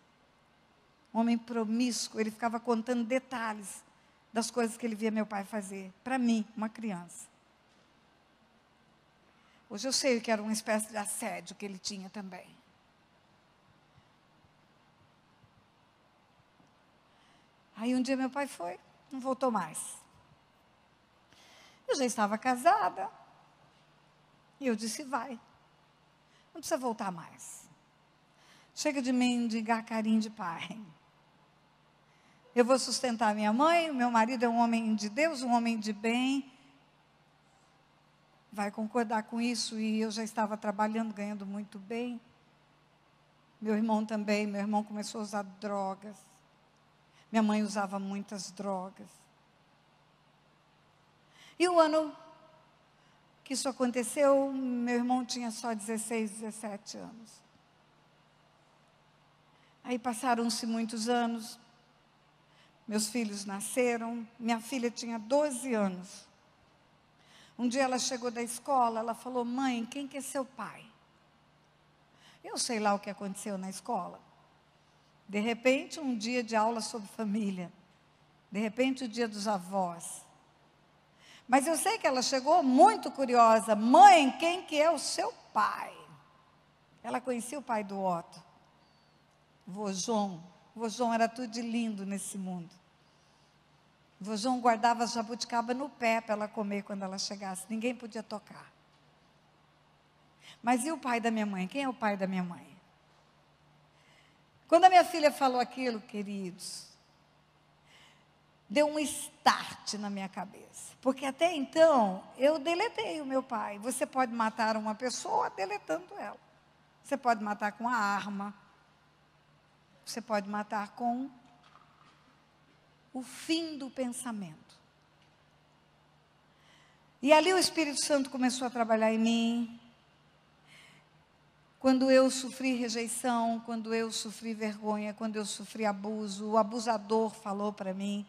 Um homem promíscuo, ele ficava contando detalhes das coisas que ele via meu pai fazer. Para mim, uma criança. Hoje eu sei que era uma espécie de assédio que ele tinha também. Aí um dia meu pai foi, não voltou mais. Eu já estava casada. E eu disse, vai. Não precisa voltar mais. Chega de mendigar carinho de pai. Eu vou sustentar minha mãe, o meu marido é um homem de Deus, um homem de bem. Vai concordar com isso, e eu já estava trabalhando, ganhando muito bem. Meu irmão também, meu irmão começou a usar drogas. Minha mãe usava muitas drogas. E o ano que isso aconteceu, meu irmão tinha só 16, 17 anos. Aí passaram-se muitos anos, meus filhos nasceram, minha filha tinha 12 anos. Um dia ela chegou da escola, ela falou, mãe, quem que é seu pai? Eu sei lá o que aconteceu na escola. De repente, um dia de aula sobre família. De repente, o dia dos avós. Mas eu sei que ela chegou muito curiosa. Mãe, quem que é o seu pai? Ela conhecia o pai do Otto. Vô João. Vô João era tudo de lindo nesse mundo. Vô João guardava jabuticaba no pé para ela comer quando ela chegasse. Ninguém podia tocar. Mas e o pai da minha mãe? Quem é o pai da minha mãe? Quando a minha filha falou aquilo, queridos, deu um start na minha cabeça. Porque até então, eu deletei o meu pai. Você pode matar uma pessoa deletando ela. Você pode matar com a arma. Você pode matar com o fim do pensamento. E ali o Espírito Santo começou a trabalhar em mim. Quando eu sofri rejeição, quando eu sofri vergonha, quando eu sofri abuso, o abusador falou para mim,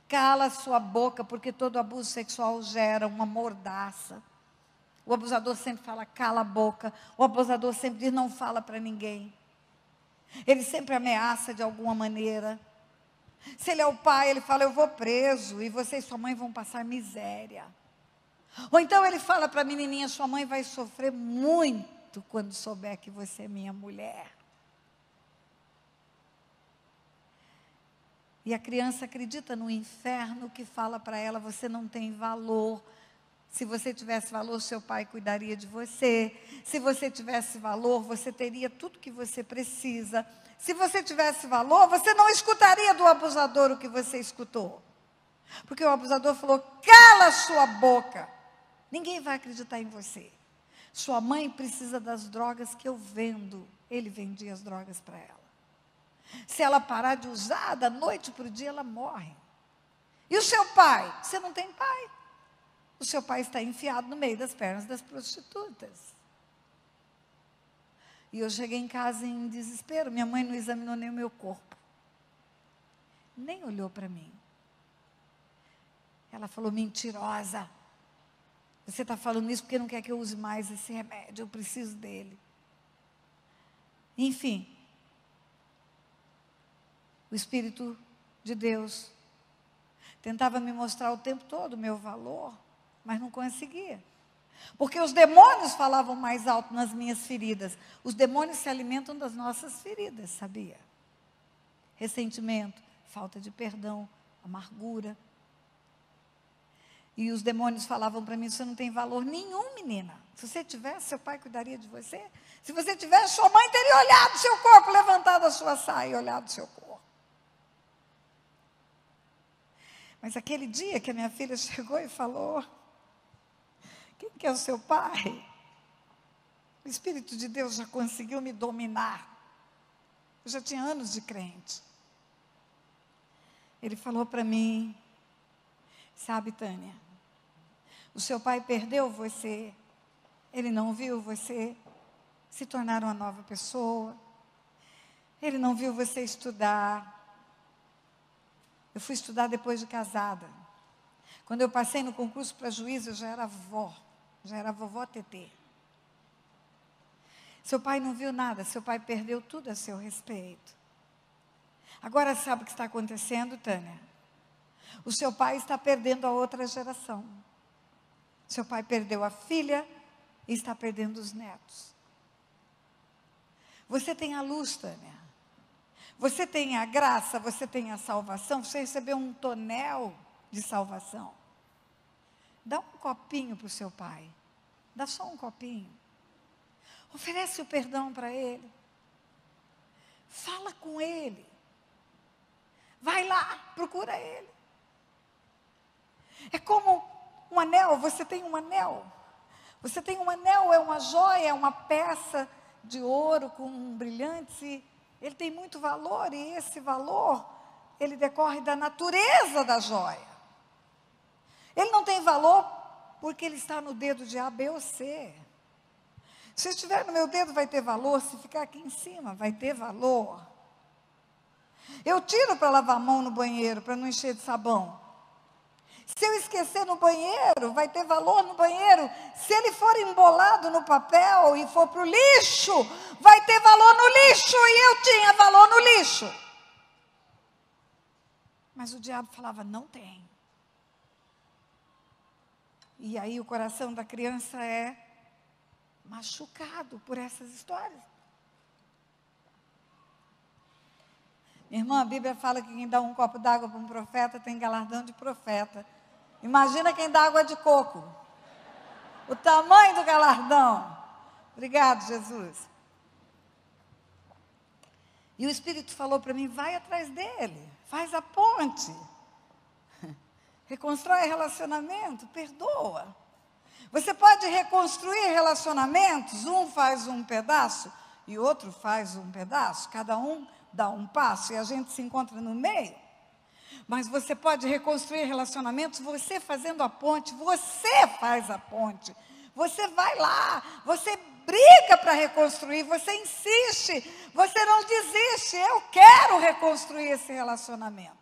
cala sua boca, porque todo abuso sexual gera uma mordaça. O abusador sempre fala, cala a boca. O abusador sempre diz, não fala para ninguém. Ele sempre ameaça de alguma maneira. Se ele é o pai, ele fala, eu vou preso, e você e sua mãe vão passar miséria. Ou então ele fala para a menininha, sua mãe vai sofrer muito quando souber que você é minha mulher. E a criança acredita no inferno que fala para ela, você não tem valor. Se você tivesse valor, seu pai cuidaria de você. Se você tivesse valor, você teria tudo que você precisa. Se você tivesse valor, você não escutaria do abusador o que você escutou. Porque o abusador falou, cala sua boca. Ninguém vai acreditar em você. Sua mãe precisa das drogas que eu vendo. Ele vendia as drogas para ela. Se ela parar de usar, da noite para o dia, ela morre. E o seu pai? Você não tem pai. O seu pai está enfiado no meio das pernas das prostitutas. E eu cheguei em casa em desespero. Minha mãe não examinou nem o meu corpo. Nem olhou para mim. Ela falou, mentirosa. Você está falando isso porque não quer que eu use mais esse remédio. Eu preciso dele. Enfim. O Espírito de Deus tentava me mostrar o tempo todo o meu valor, mas não conseguia. Porque os demônios falavam mais alto nas minhas feridas. Os demônios se alimentam das nossas feridas, sabia? Ressentimento, falta de perdão, amargura. E os demônios falavam para mim, você não tem valor nenhum, menina. Se você tivesse, seu pai cuidaria de você. Se você tivesse, sua mãe teria olhado seu corpo, levantado a sua saia e olhado seu corpo. Mas aquele dia que a minha filha chegou e falou, quem que é o seu pai? O Espírito de Deus já conseguiu me dominar. Eu já tinha anos de crente. Ele falou para mim, sabe, Tânia, o seu pai perdeu você, ele não viu você se tornar uma nova pessoa, ele não viu você estudar. Eu fui estudar depois de casada. Quando eu passei no concurso para juiz, eu já era avó, já era vovó Tetê. Seu pai não viu nada, seu pai perdeu tudo a seu respeito. Agora sabe o que está acontecendo, Tânia? O seu pai está perdendo a outra geração. Seu pai perdeu a filha, e está perdendo os netos. Você tem a luz, Tânia. Você tem a graça, você tem a salvação, você recebeu um tonel de salvação. Dá um copinho para o seu pai. Dá só um copinho. Oferece o perdão para ele. Fala com ele. Vai lá, procura ele. É como um anel, você tem um anel. Você tem um anel, é uma joia, é uma peça de ouro com brilhantes. E ele tem muito valor, e esse valor, ele decorre da natureza da joia. Ele não tem valor porque ele está no dedo de A, B ou C. Se estiver no meu dedo, vai ter valor. Se ficar aqui em cima, vai ter valor. Eu tiro para lavar a mão no banheiro, para não encher de sabão. Se eu esquecer no banheiro, vai ter valor no banheiro. Se ele for embolado no papel e for para o lixo, vai ter valor no lixo. E eu tinha valor no lixo. Mas o diabo falava, não tem. E aí o coração da criança é machucado por essas histórias. Minha irmã, a Bíblia fala que quem dá um copo d'água para um profeta tem galardão de profeta. Imagina quem dá água de coco. O tamanho do galardão. Obrigado, Jesus. E o Espírito falou para mim, vai atrás dele, faz a ponte. Reconstrói relacionamento, perdoa. Você pode reconstruir relacionamentos, um faz um pedaço e outro faz um pedaço, cada um dá um passo e a gente se encontra no meio. Mas você pode reconstruir relacionamentos, você fazendo a ponte, você faz a ponte. Você vai lá, você briga para reconstruir, você insiste, você não desiste. Eu quero reconstruir esse relacionamento.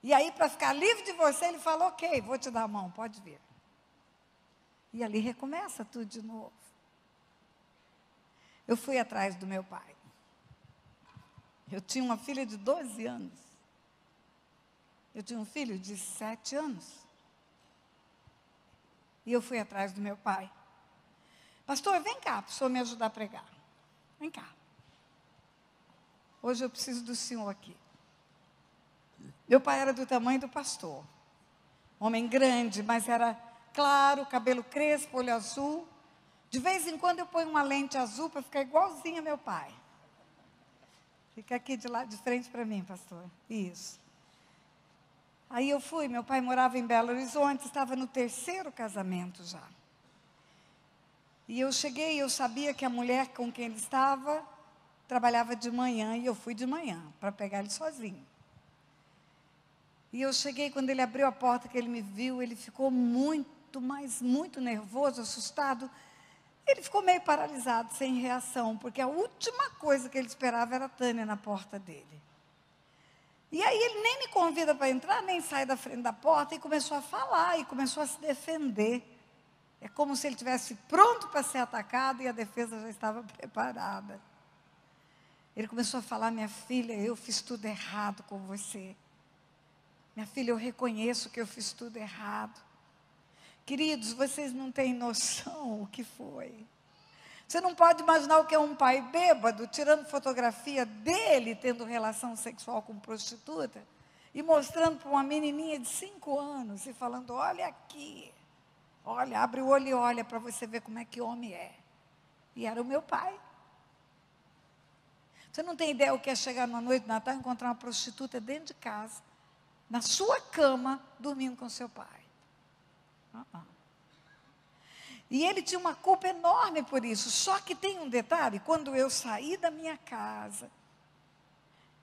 E aí, para ficar livre de você, ele falou, ok, vou te dar a mão, pode vir. E ali recomeça tudo de novo. Eu fui atrás do meu pai. Eu tinha uma filha de 12 anos. Eu tinha um filho de 7 anos. E eu fui atrás do meu pai. Pastor, vem cá, para o senhor me ajudar a pregar. Vem cá. Hoje eu preciso do senhor aqui. Meu pai era do tamanho do pastor. Homem grande, mas era claro, cabelo crespo, olho azul. De vez em quando eu ponho uma lente azul para ficar igualzinha meu pai. Fica aqui de lado de frente para mim, pastor. Isso. Aí eu fui, meu pai morava em Belo Horizonte, estava no 3º casamento já. E eu cheguei, eu sabia que a mulher com quem ele estava trabalhava de manhã, e eu fui de manhã para pegar ele sozinho. E eu cheguei, quando ele abriu a porta, que ele me viu, ele ficou muito, mas muito nervoso, assustado. Ele ficou meio paralisado, sem reação, porque a última coisa que ele esperava era a Tânia na porta dele. E aí ele nem me convida para entrar, nem sai da frente da porta, e começou a falar, e começou a se defender. É como se ele estivesse pronto para ser atacado, e a defesa já estava preparada. Ele começou a falar, minha filha, eu fiz tudo errado com você. Minha filha, eu reconheço que eu fiz tudo errado. Queridos, vocês não têm noção o que foi. Você não pode imaginar o que é um pai bêbado, tirando fotografia dele, tendo relação sexual com prostituta, e mostrando para uma menininha de 5 anos, e falando, olha aqui, olha, abre o olho e olha para você ver como é que homem é. E era o meu pai. Você não tem ideia o que é chegar numa noite de Natal e encontrar uma prostituta dentro de casa, na sua cama, dormindo com seu pai. E ele tinha uma culpa enorme por isso. Só que tem um detalhe, quando eu saí da minha casa,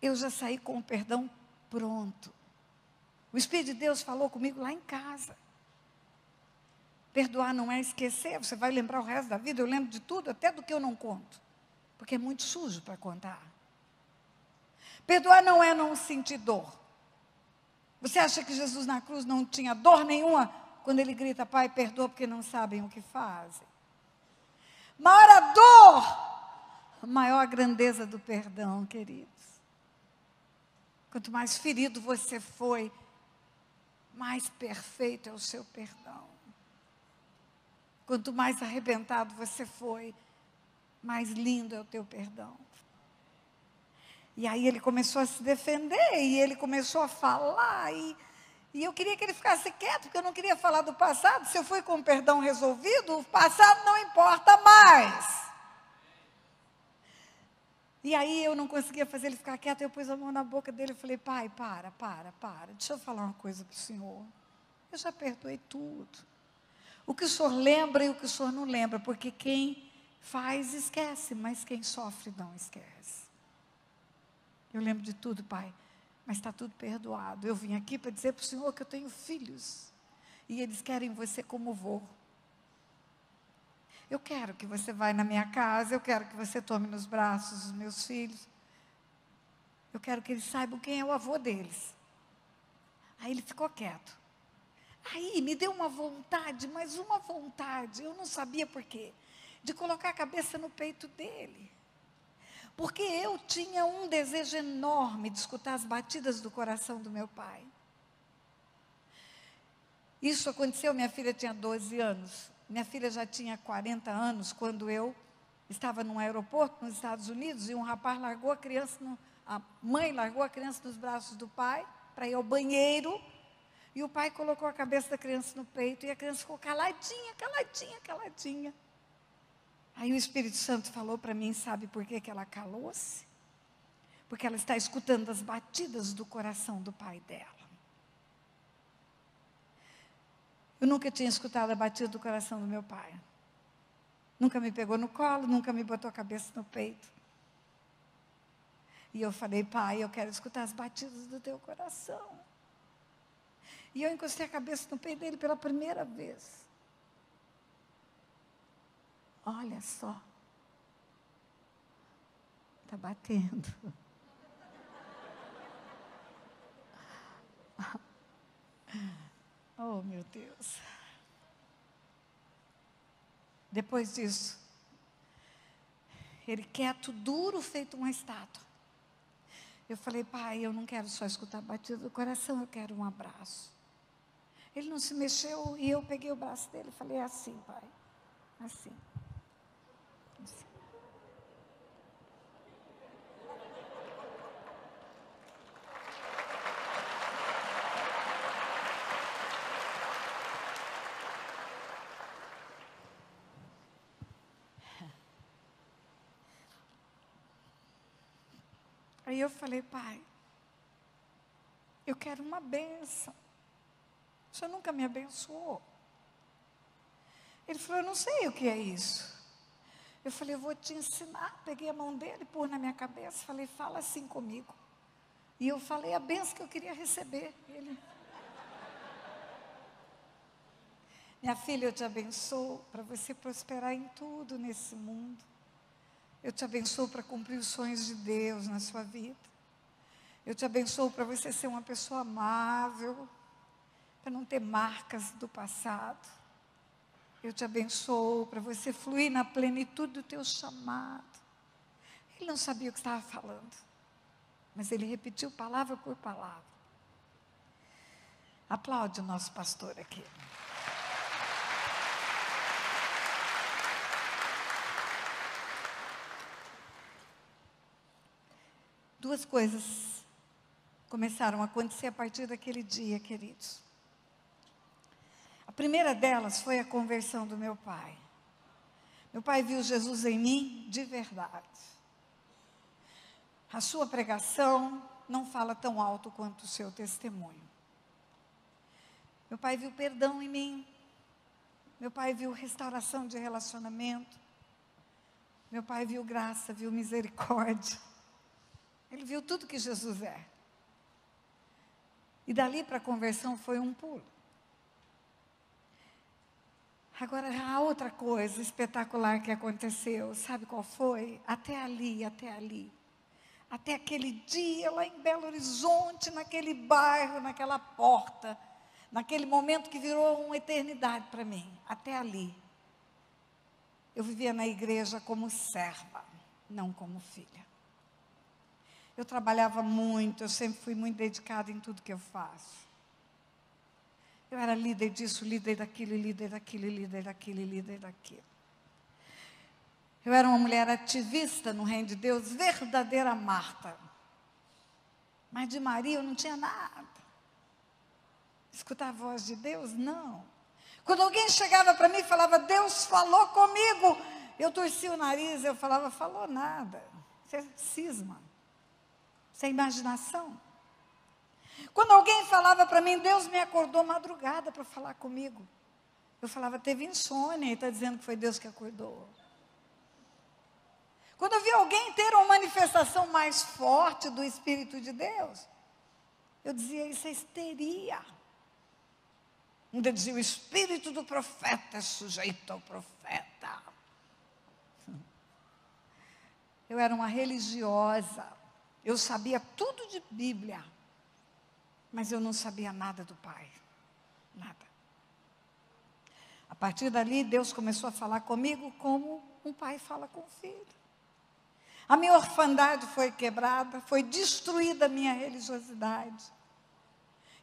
eu já saí com o perdão pronto. O Espírito de Deus falou comigo lá em casa. Perdoar não é esquecer, você vai lembrar o resto da vida. Eu lembro de tudo, até do que eu não conto, porque é muito sujo para contar. Perdoar não é não sentir dor. Você acha que Jesus na cruz não tinha dor nenhuma quando ele grita, Pai, perdoa porque não sabem o que fazem? Maior a dor, maior a grandeza do perdão, queridos. Quanto mais ferido você foi, mais perfeito é o seu perdão. Quanto mais arrebentado você foi, mais lindo é o teu perdão. E aí ele começou a se defender, e ele começou a falar, e eu queria que ele ficasse quieto, porque eu não queria falar do passado. Se eu fui com o perdão resolvido, o passado não importa mais. E aí eu não conseguia fazer ele ficar quieto, eu pus a mão na boca dele e falei, pai, para, deixa eu falar uma coisa para o senhor. Eu já perdoei tudo. O que o senhor lembra e o que o senhor não lembra, porque quem faz esquece, mas quem sofre não esquece. Eu lembro de tudo, pai, mas está tudo perdoado. Eu vim aqui para dizer para o senhor que eu tenho filhos, e eles querem você como vô. Eu quero que você vá na minha casa, eu quero que você tome nos braços os meus filhos. Eu quero que eles saibam quem é o avô deles. Aí ele ficou quieto. Aí me deu uma vontade, mas uma vontade, eu não sabia por quê, de colocar a cabeça no peito dele. Porque eu tinha um desejo enorme de escutar as batidas do coração do meu pai. Isso aconteceu, minha filha tinha 12 anos. Minha filha já tinha 40 anos quando eu estava num aeroporto nos Estados Unidos e um rapaz largou a criança, a mãe largou a criança nos braços do pai para ir ao banheiro, e o pai colocou a cabeça da criança no peito e a criança ficou caladinha, caladinha, caladinha. Aí o Espírito Santo falou para mim, sabe por que ela calou-se? Porque ela está escutando as batidas do coração do pai dela. Eu nunca tinha escutado a batida do coração do meu pai. Nunca me pegou no colo, nunca me botou a cabeça no peito. E eu falei, pai, eu quero escutar as batidas do teu coração. E eu encostei a cabeça no peito dele pela primeira vez. Olha só. Está batendo. Oh, meu Deus. Depois disso, ele quieto, duro, feito uma estátua. Eu falei, pai, eu não quero só escutar a batida do coração, eu quero um abraço. Ele não se mexeu e eu peguei o braço dele e falei, é assim, pai, assim. Assim. Aí eu falei, pai, eu quero uma bênção. O senhor nunca me abençoou. Ele falou, eu não sei o que é isso. Eu falei, eu vou te ensinar. Peguei a mão dele, pus na minha cabeça, falei, fala assim comigo. E eu falei a bênção que eu queria receber. Ele, minha filha, eu te abençoo para você prosperar em tudo nesse mundo. Eu te abençoo para cumprir os sonhos de Deus na sua vida. Eu te abençoo para você ser uma pessoa amável, para não ter marcas do passado. Eu te abençoo para você fluir na plenitude do teu chamado. Ele não sabia o que estava falando, mas ele repetiu palavra por palavra. Aplaude o nosso pastor aqui. Duas coisas começaram a acontecer a partir daquele dia, queridos. A primeira delas foi a conversão do meu pai. Meu pai viu Jesus em mim de verdade. A sua pregação não fala tão alto quanto o seu testemunho. Meu pai viu perdão em mim. Meu pai viu restauração de relacionamento. Meu pai viu graça, viu misericórdia. Ele viu tudo que Jesus é. E dali para a conversão foi um pulo. Agora, a outra coisa espetacular que aconteceu, sabe qual foi? Até ali. Até aquele dia lá em Belo Horizonte, naquele bairro, naquela porta, naquele momento que virou uma eternidade para mim. Até ali. Eu vivia na igreja como serva, não como filha. Eu trabalhava muito, eu sempre fui muito dedicada em tudo que eu faço. Eu era líder disso, líder daquilo, líder daquilo, líder daquilo, líder daquilo. Eu era uma mulher ativista no reino de Deus, verdadeira Marta. Mas de Maria eu não tinha nada. Escutar a voz de Deus, não. Quando alguém chegava para mim e falava, Deus falou comigo, eu torcia o nariz, eu falava, falou nada. Isso é cisma. Isso é imaginação. Quando alguém falava para mim, Deus me acordou madrugada para falar comigo. Eu falava, teve insônia e está dizendo que foi Deus que acordou. Quando eu vi alguém ter uma manifestação mais forte do Espírito de Deus, eu dizia, isso é histeria. Ainda dizia, o espírito do profeta é sujeito ao profeta. Eu era uma religiosa. Eu sabia tudo de Bíblia. Mas eu não sabia nada do Pai. Nada. A partir dali, Deus começou a falar comigo como um pai fala com o filho. A minha orfandade foi quebrada, foi destruída a minha religiosidade.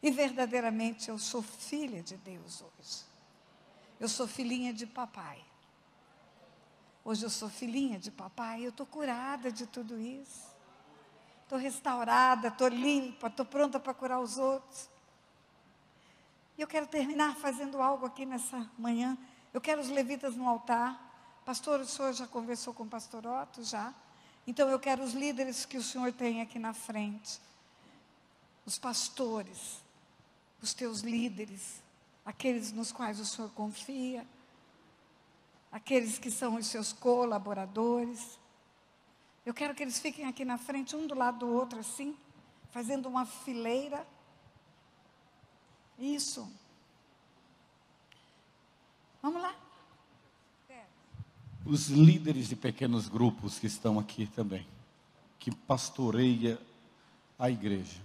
E verdadeiramente eu sou filha de Deus hoje. Eu sou filhinha de papai. Hoje eu sou filhinha de papai, eu estou curada de tudo isso. Estou restaurada, estou limpa, estou pronta para curar os outros. E eu quero terminar fazendo algo aqui nessa manhã. Eu quero os levitas no altar. Pastor, o senhor já conversou com o pastor Otto? Já. Então eu quero os líderes que o senhor tem aqui na frente. Os pastores, os teus líderes, aqueles nos quais o senhor confia, aqueles que são os seus colaboradores. Eu quero que eles fiquem aqui na frente, um do lado do outro assim, fazendo uma fileira. Isso. Vamos lá. Os líderes de pequenos grupos que estão aqui também, que pastoreia a igreja.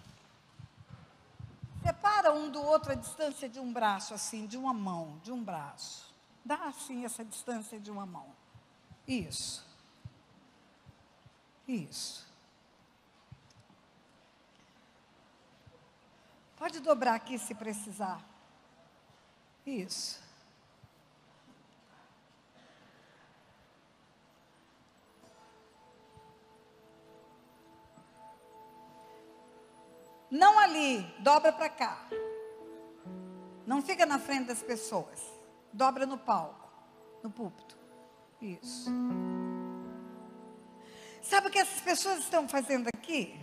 Separa um do outro a distância de um braço, assim, de uma mão, de um braço. Dá assim essa distância de uma mão. Isso. Isso. Pode dobrar aqui se precisar. Isso. Não ali, dobra para cá. Não fica na frente das pessoas. Dobra no palco, no púlpito. Isso. Sabe o que essas pessoas estão fazendo aqui?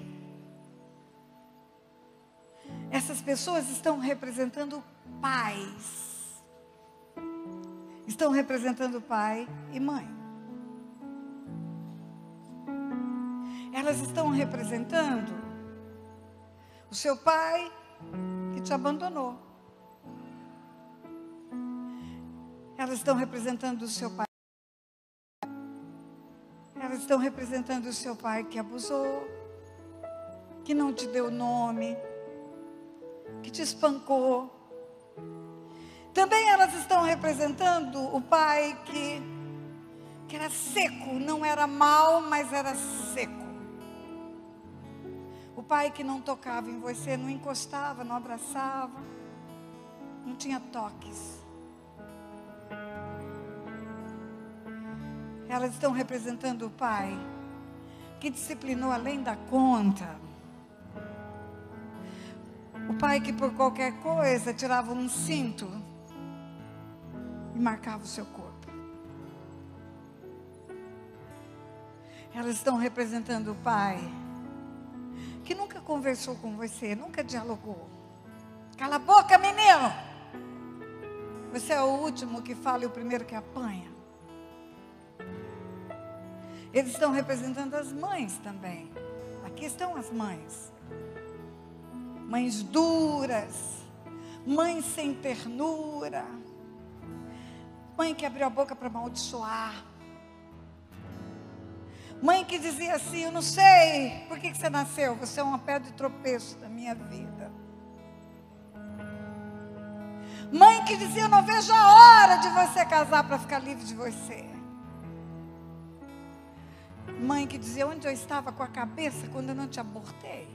Essas pessoas estão representando pais. Estão representando pai e mãe. Elas estão representando o seu pai que te abandonou. Elas estão representando o seu pai. Elas estão representando o seu pai que abusou, que não te deu nome, que te espancou. Também elas estão representando o pai que era seco, não era mau, mas era seco. O pai que não tocava em você, não encostava, não abraçava, não tinha toques. Elas estão representando o pai que disciplinou além da conta. O pai que por qualquer coisa tirava um cinto e marcava o seu corpo. Elas estão representando o pai que nunca conversou com você, nunca dialogou. Cala a boca, menino! Você é o último que fala e o primeiro que apanha. Eles estão representando as mães também. Aqui estão as mães. Mães duras, mães sem ternura, mãe que abriu a boca para amaldiçoar, mãe que dizia assim, eu não sei por que você nasceu, você é uma pedra de tropeço da minha vida. Mãe que dizia, eu não vejo a hora de você casar para ficar livre de você. Mãe que dizia, onde eu estava com a cabeça quando eu não te abortei.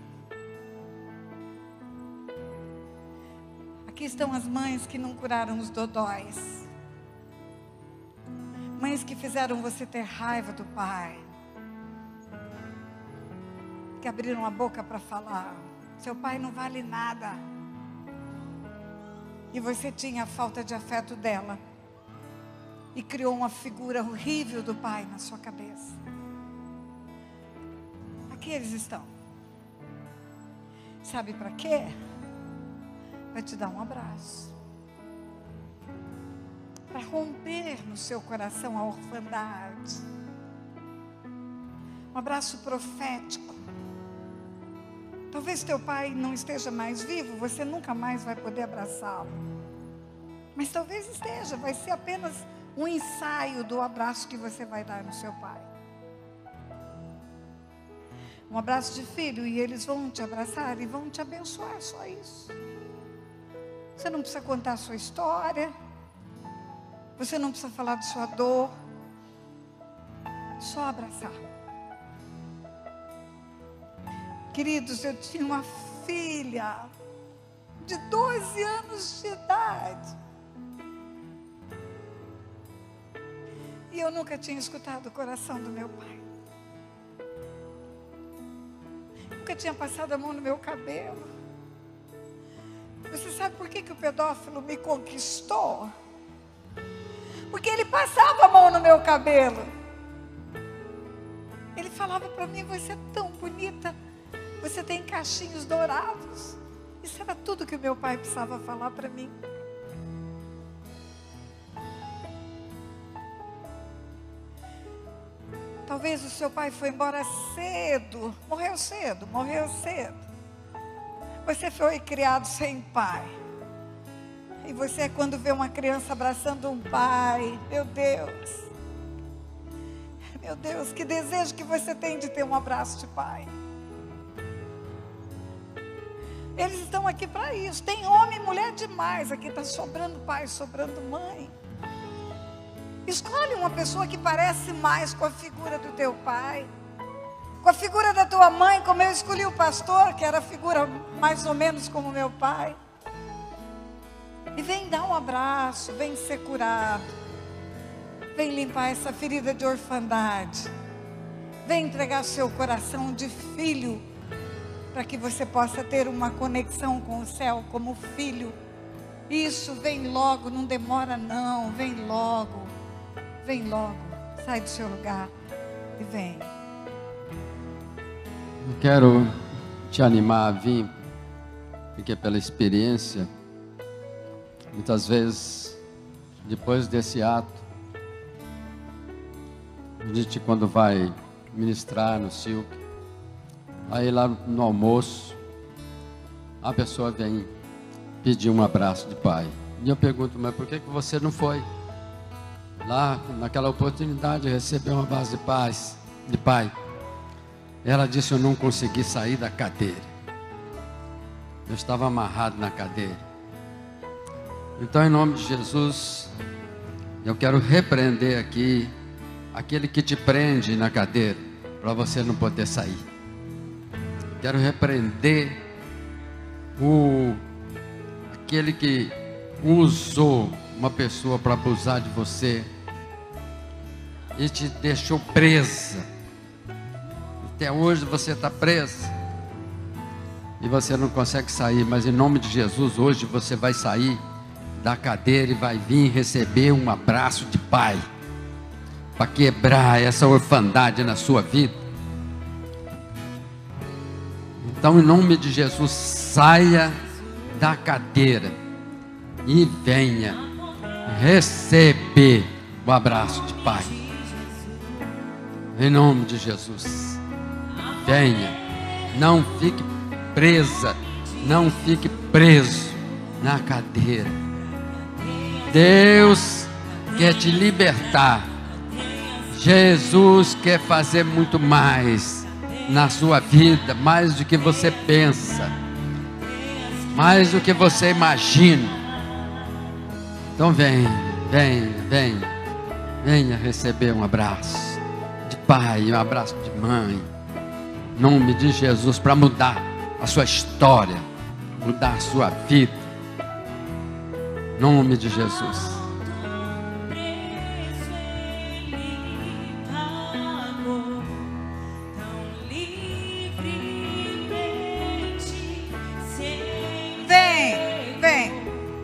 Aqui estão as mães que não curaram os dodóis. Mães que fizeram você ter raiva do pai. Que abriram a boca para falar: seu pai não vale nada. E você tinha a falta de afeto dela. E criou uma figura horrível do pai na sua cabeça. Aqui eles estão. Sabe para quê? Para te dar um abraço. Para romper no seu coração a orfandade. Um abraço profético. Talvez teu pai não esteja mais vivo, você nunca mais vai poder abraçá-lo. Mas talvez esteja, vai ser apenas um ensaio do abraço que você vai dar no seu pai. Um abraço de filho, e eles vão te abraçar e vão te abençoar, só isso. Você não precisa contar a sua história. Você não precisa falar de sua dor. Só abraçar. Queridos, eu tinha uma filha de 12 anos de idade. E eu nunca tinha escutado o coração do meu pai. Nunca tinha passado a mão no meu cabelo. Você sabe por que o pedófilo me conquistou? Porque ele passava a mão no meu cabelo. Ele falava para mim: você é tão bonita, você tem cachinhos dourados. Isso era tudo que o meu pai precisava falar para mim. Talvez o seu pai foi embora cedo, morreu cedo. Você foi criado sem pai. E você, quando vê uma criança abraçando um pai, meu Deus, que desejo que você tem de ter um abraço de pai. Eles estão aqui para isso. Tem homem e mulher demais. Aqui está sobrando pai, sobrando mãe. Escolhe uma pessoa que parece mais com a figura do teu pai, com a figura da tua mãe, como eu escolhi o pastor, que era a figura mais ou menos como meu pai. E vem dar um abraço, vem ser curado. Vem limpar essa ferida de orfandade. Vem entregar seu coração de filho, para que você possa ter uma conexão com o céu como filho. Isso, vem logo, não demora não, vem logo. Vem logo, sai do seu lugar e vem. Eu quero te animar a vir, porque pela experiência, muitas vezes, depois desse ato, a gente quando vai ministrar no Silk, aí lá no almoço, a pessoa vem pedir um abraço de pai. E eu pergunto: mas por que você não foi lá naquela oportunidade receber uma base de pai? Ela disse: eu não consegui sair da cadeira. Eu estava amarrado na cadeira. Então, em nome de Jesus, eu quero repreender aqui aquele que te prende na cadeira, para você não poder sair. Quero repreender aquele que usou uma pessoa para abusar de você e te deixou presa. Até hoje você está presa e você não consegue sair, mas em nome de Jesus, hoje você vai sair da cadeira e vai vir receber um abraço de pai, para quebrar essa orfandade na sua vida. Então, em nome de Jesus, saia da cadeira e venha receber o abraço de pai. Em nome de Jesus, venha. Não fique presa, não fique preso na cadeira. Deus quer te libertar. Jesus quer fazer muito mais na sua vida, mais do que você pensa, mais do que você imagina. Então venha receber um abraço de pai, um abraço de mãe, em nome de Jesus, para mudar a sua história, mudar a sua vida. Em nome de Jesus.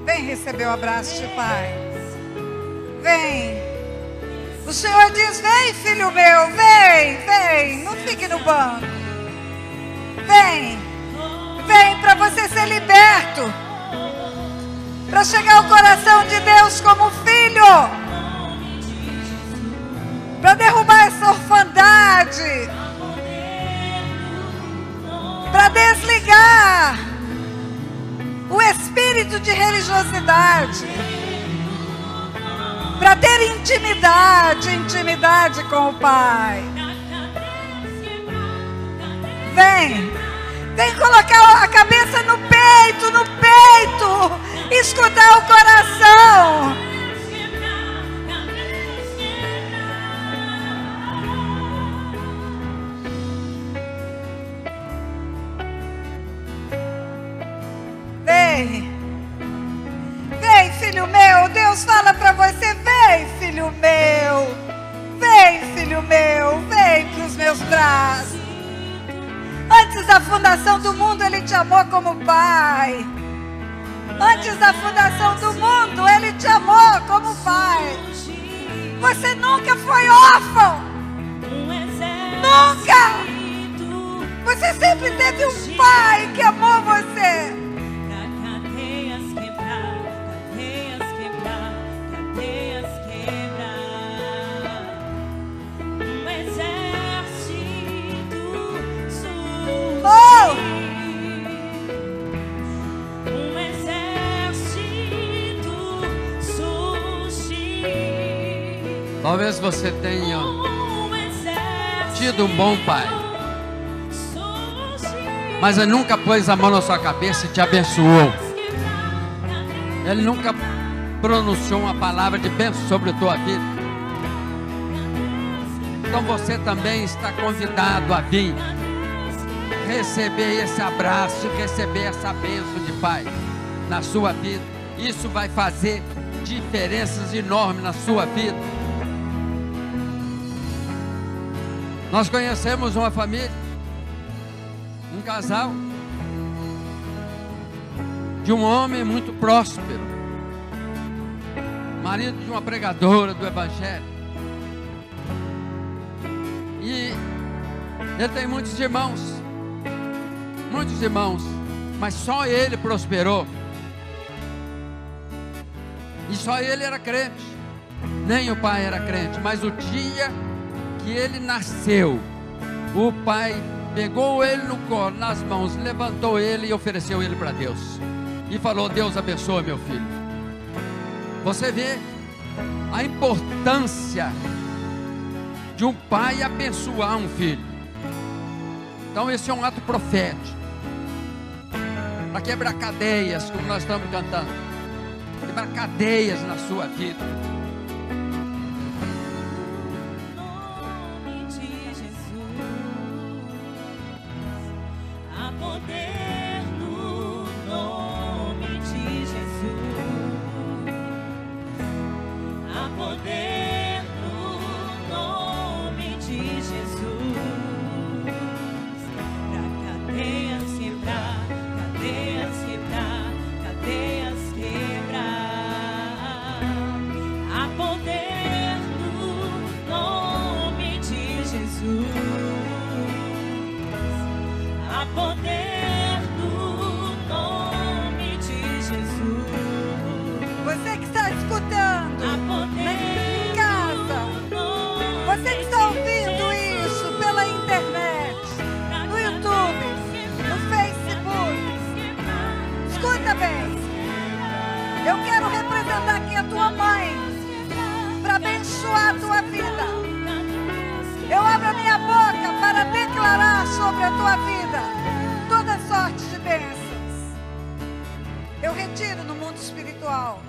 Vem receber o abraço de Pai. Vem. O Senhor diz: vem, filho meu, vem. Não fique no banco. Vem para você ser liberto, para chegar ao coração de Deus como filho, para derrubar essa orfandade, para desligar o espírito de religiosidade, para ter intimidade com o Pai. Vem colocar a cabeça no peito, escutar o coração. Vem, filho meu. Deus fala para você: vem, filho meu. Vem para os meus braços. Antes da fundação do mundo, Ele te amou como Pai. Antes da fundação do mundo, Ele te amou como Pai. Você nunca foi órfão. Nunca. Você sempre teve um Pai que amou você. Talvez você tenha tido um bom pai, mas Ele nunca pôs a mão na sua cabeça e te abençoou. Ele nunca pronunciou uma palavra de bênção sobre a tua vida. Então você também está convidado a vir receber esse abraço, receber essa bênção de Pai na sua vida. Isso vai fazer diferenças enormes na sua vida. Nós conhecemos uma família, um casal, de um homem muito próspero, marido de uma pregadora do Evangelho. E ele tem muitos irmãos, mas só ele prosperou. E só ele era crente, nem o pai era crente, mas o dia que ele nasceu, o pai pegou ele no colo, nas mãos, levantou ele e ofereceu ele para Deus e falou: Deus abençoe meu filho. Você vê a importância de um pai abençoar um filho. Então esse é um ato profético para quebrar cadeias, como nós estamos cantando, quebrar cadeias na sua vida. Você que está escutando em casa, você que está ouvindo isso pela internet, no YouTube, no Facebook, escuta bem. Eu quero representar aqui a tua mãe para abençoar a tua vida. Eu abro a minha boca para declarar sobre a tua vida toda sorte de bênçãos. Eu retiro no mundo espiritual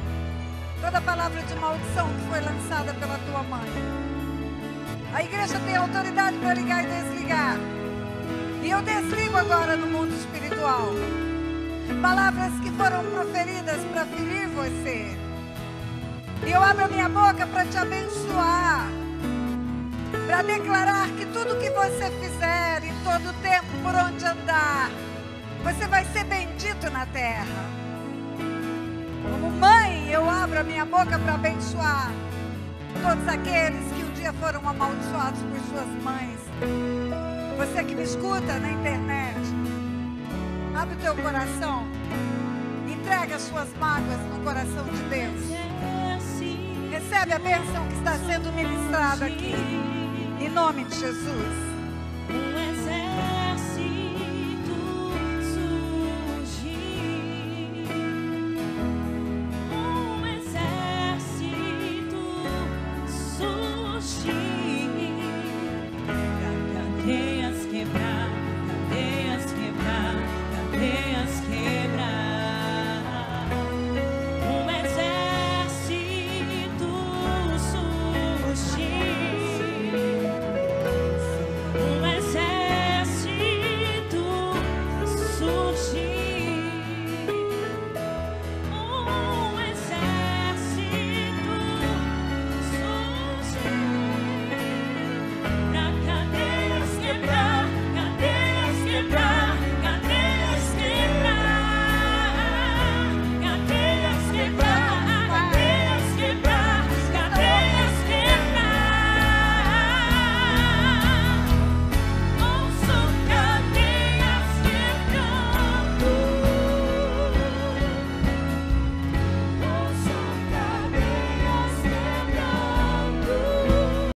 toda palavra de maldição que foi lançada pela tua mãe. A igreja tem autoridade para ligar e desligar. E eu desligo agora no mundo espiritual palavras que foram proferidas para ferir você. você. E eu abro a minha boca para te abençoar, para declarar que tudo que você fizer, em todo o tempo, por onde andar, você vai ser bendito na terra. Como mãe, eu abro a minha boca para abençoar todos aqueles que um dia foram amaldiçoados por suas mães. Você que me escuta na internet, abre o teu coração, entrega as suas mágoas no coração de Deus. Recebe a bênção que está sendo ministrada aqui, em nome de Jesus.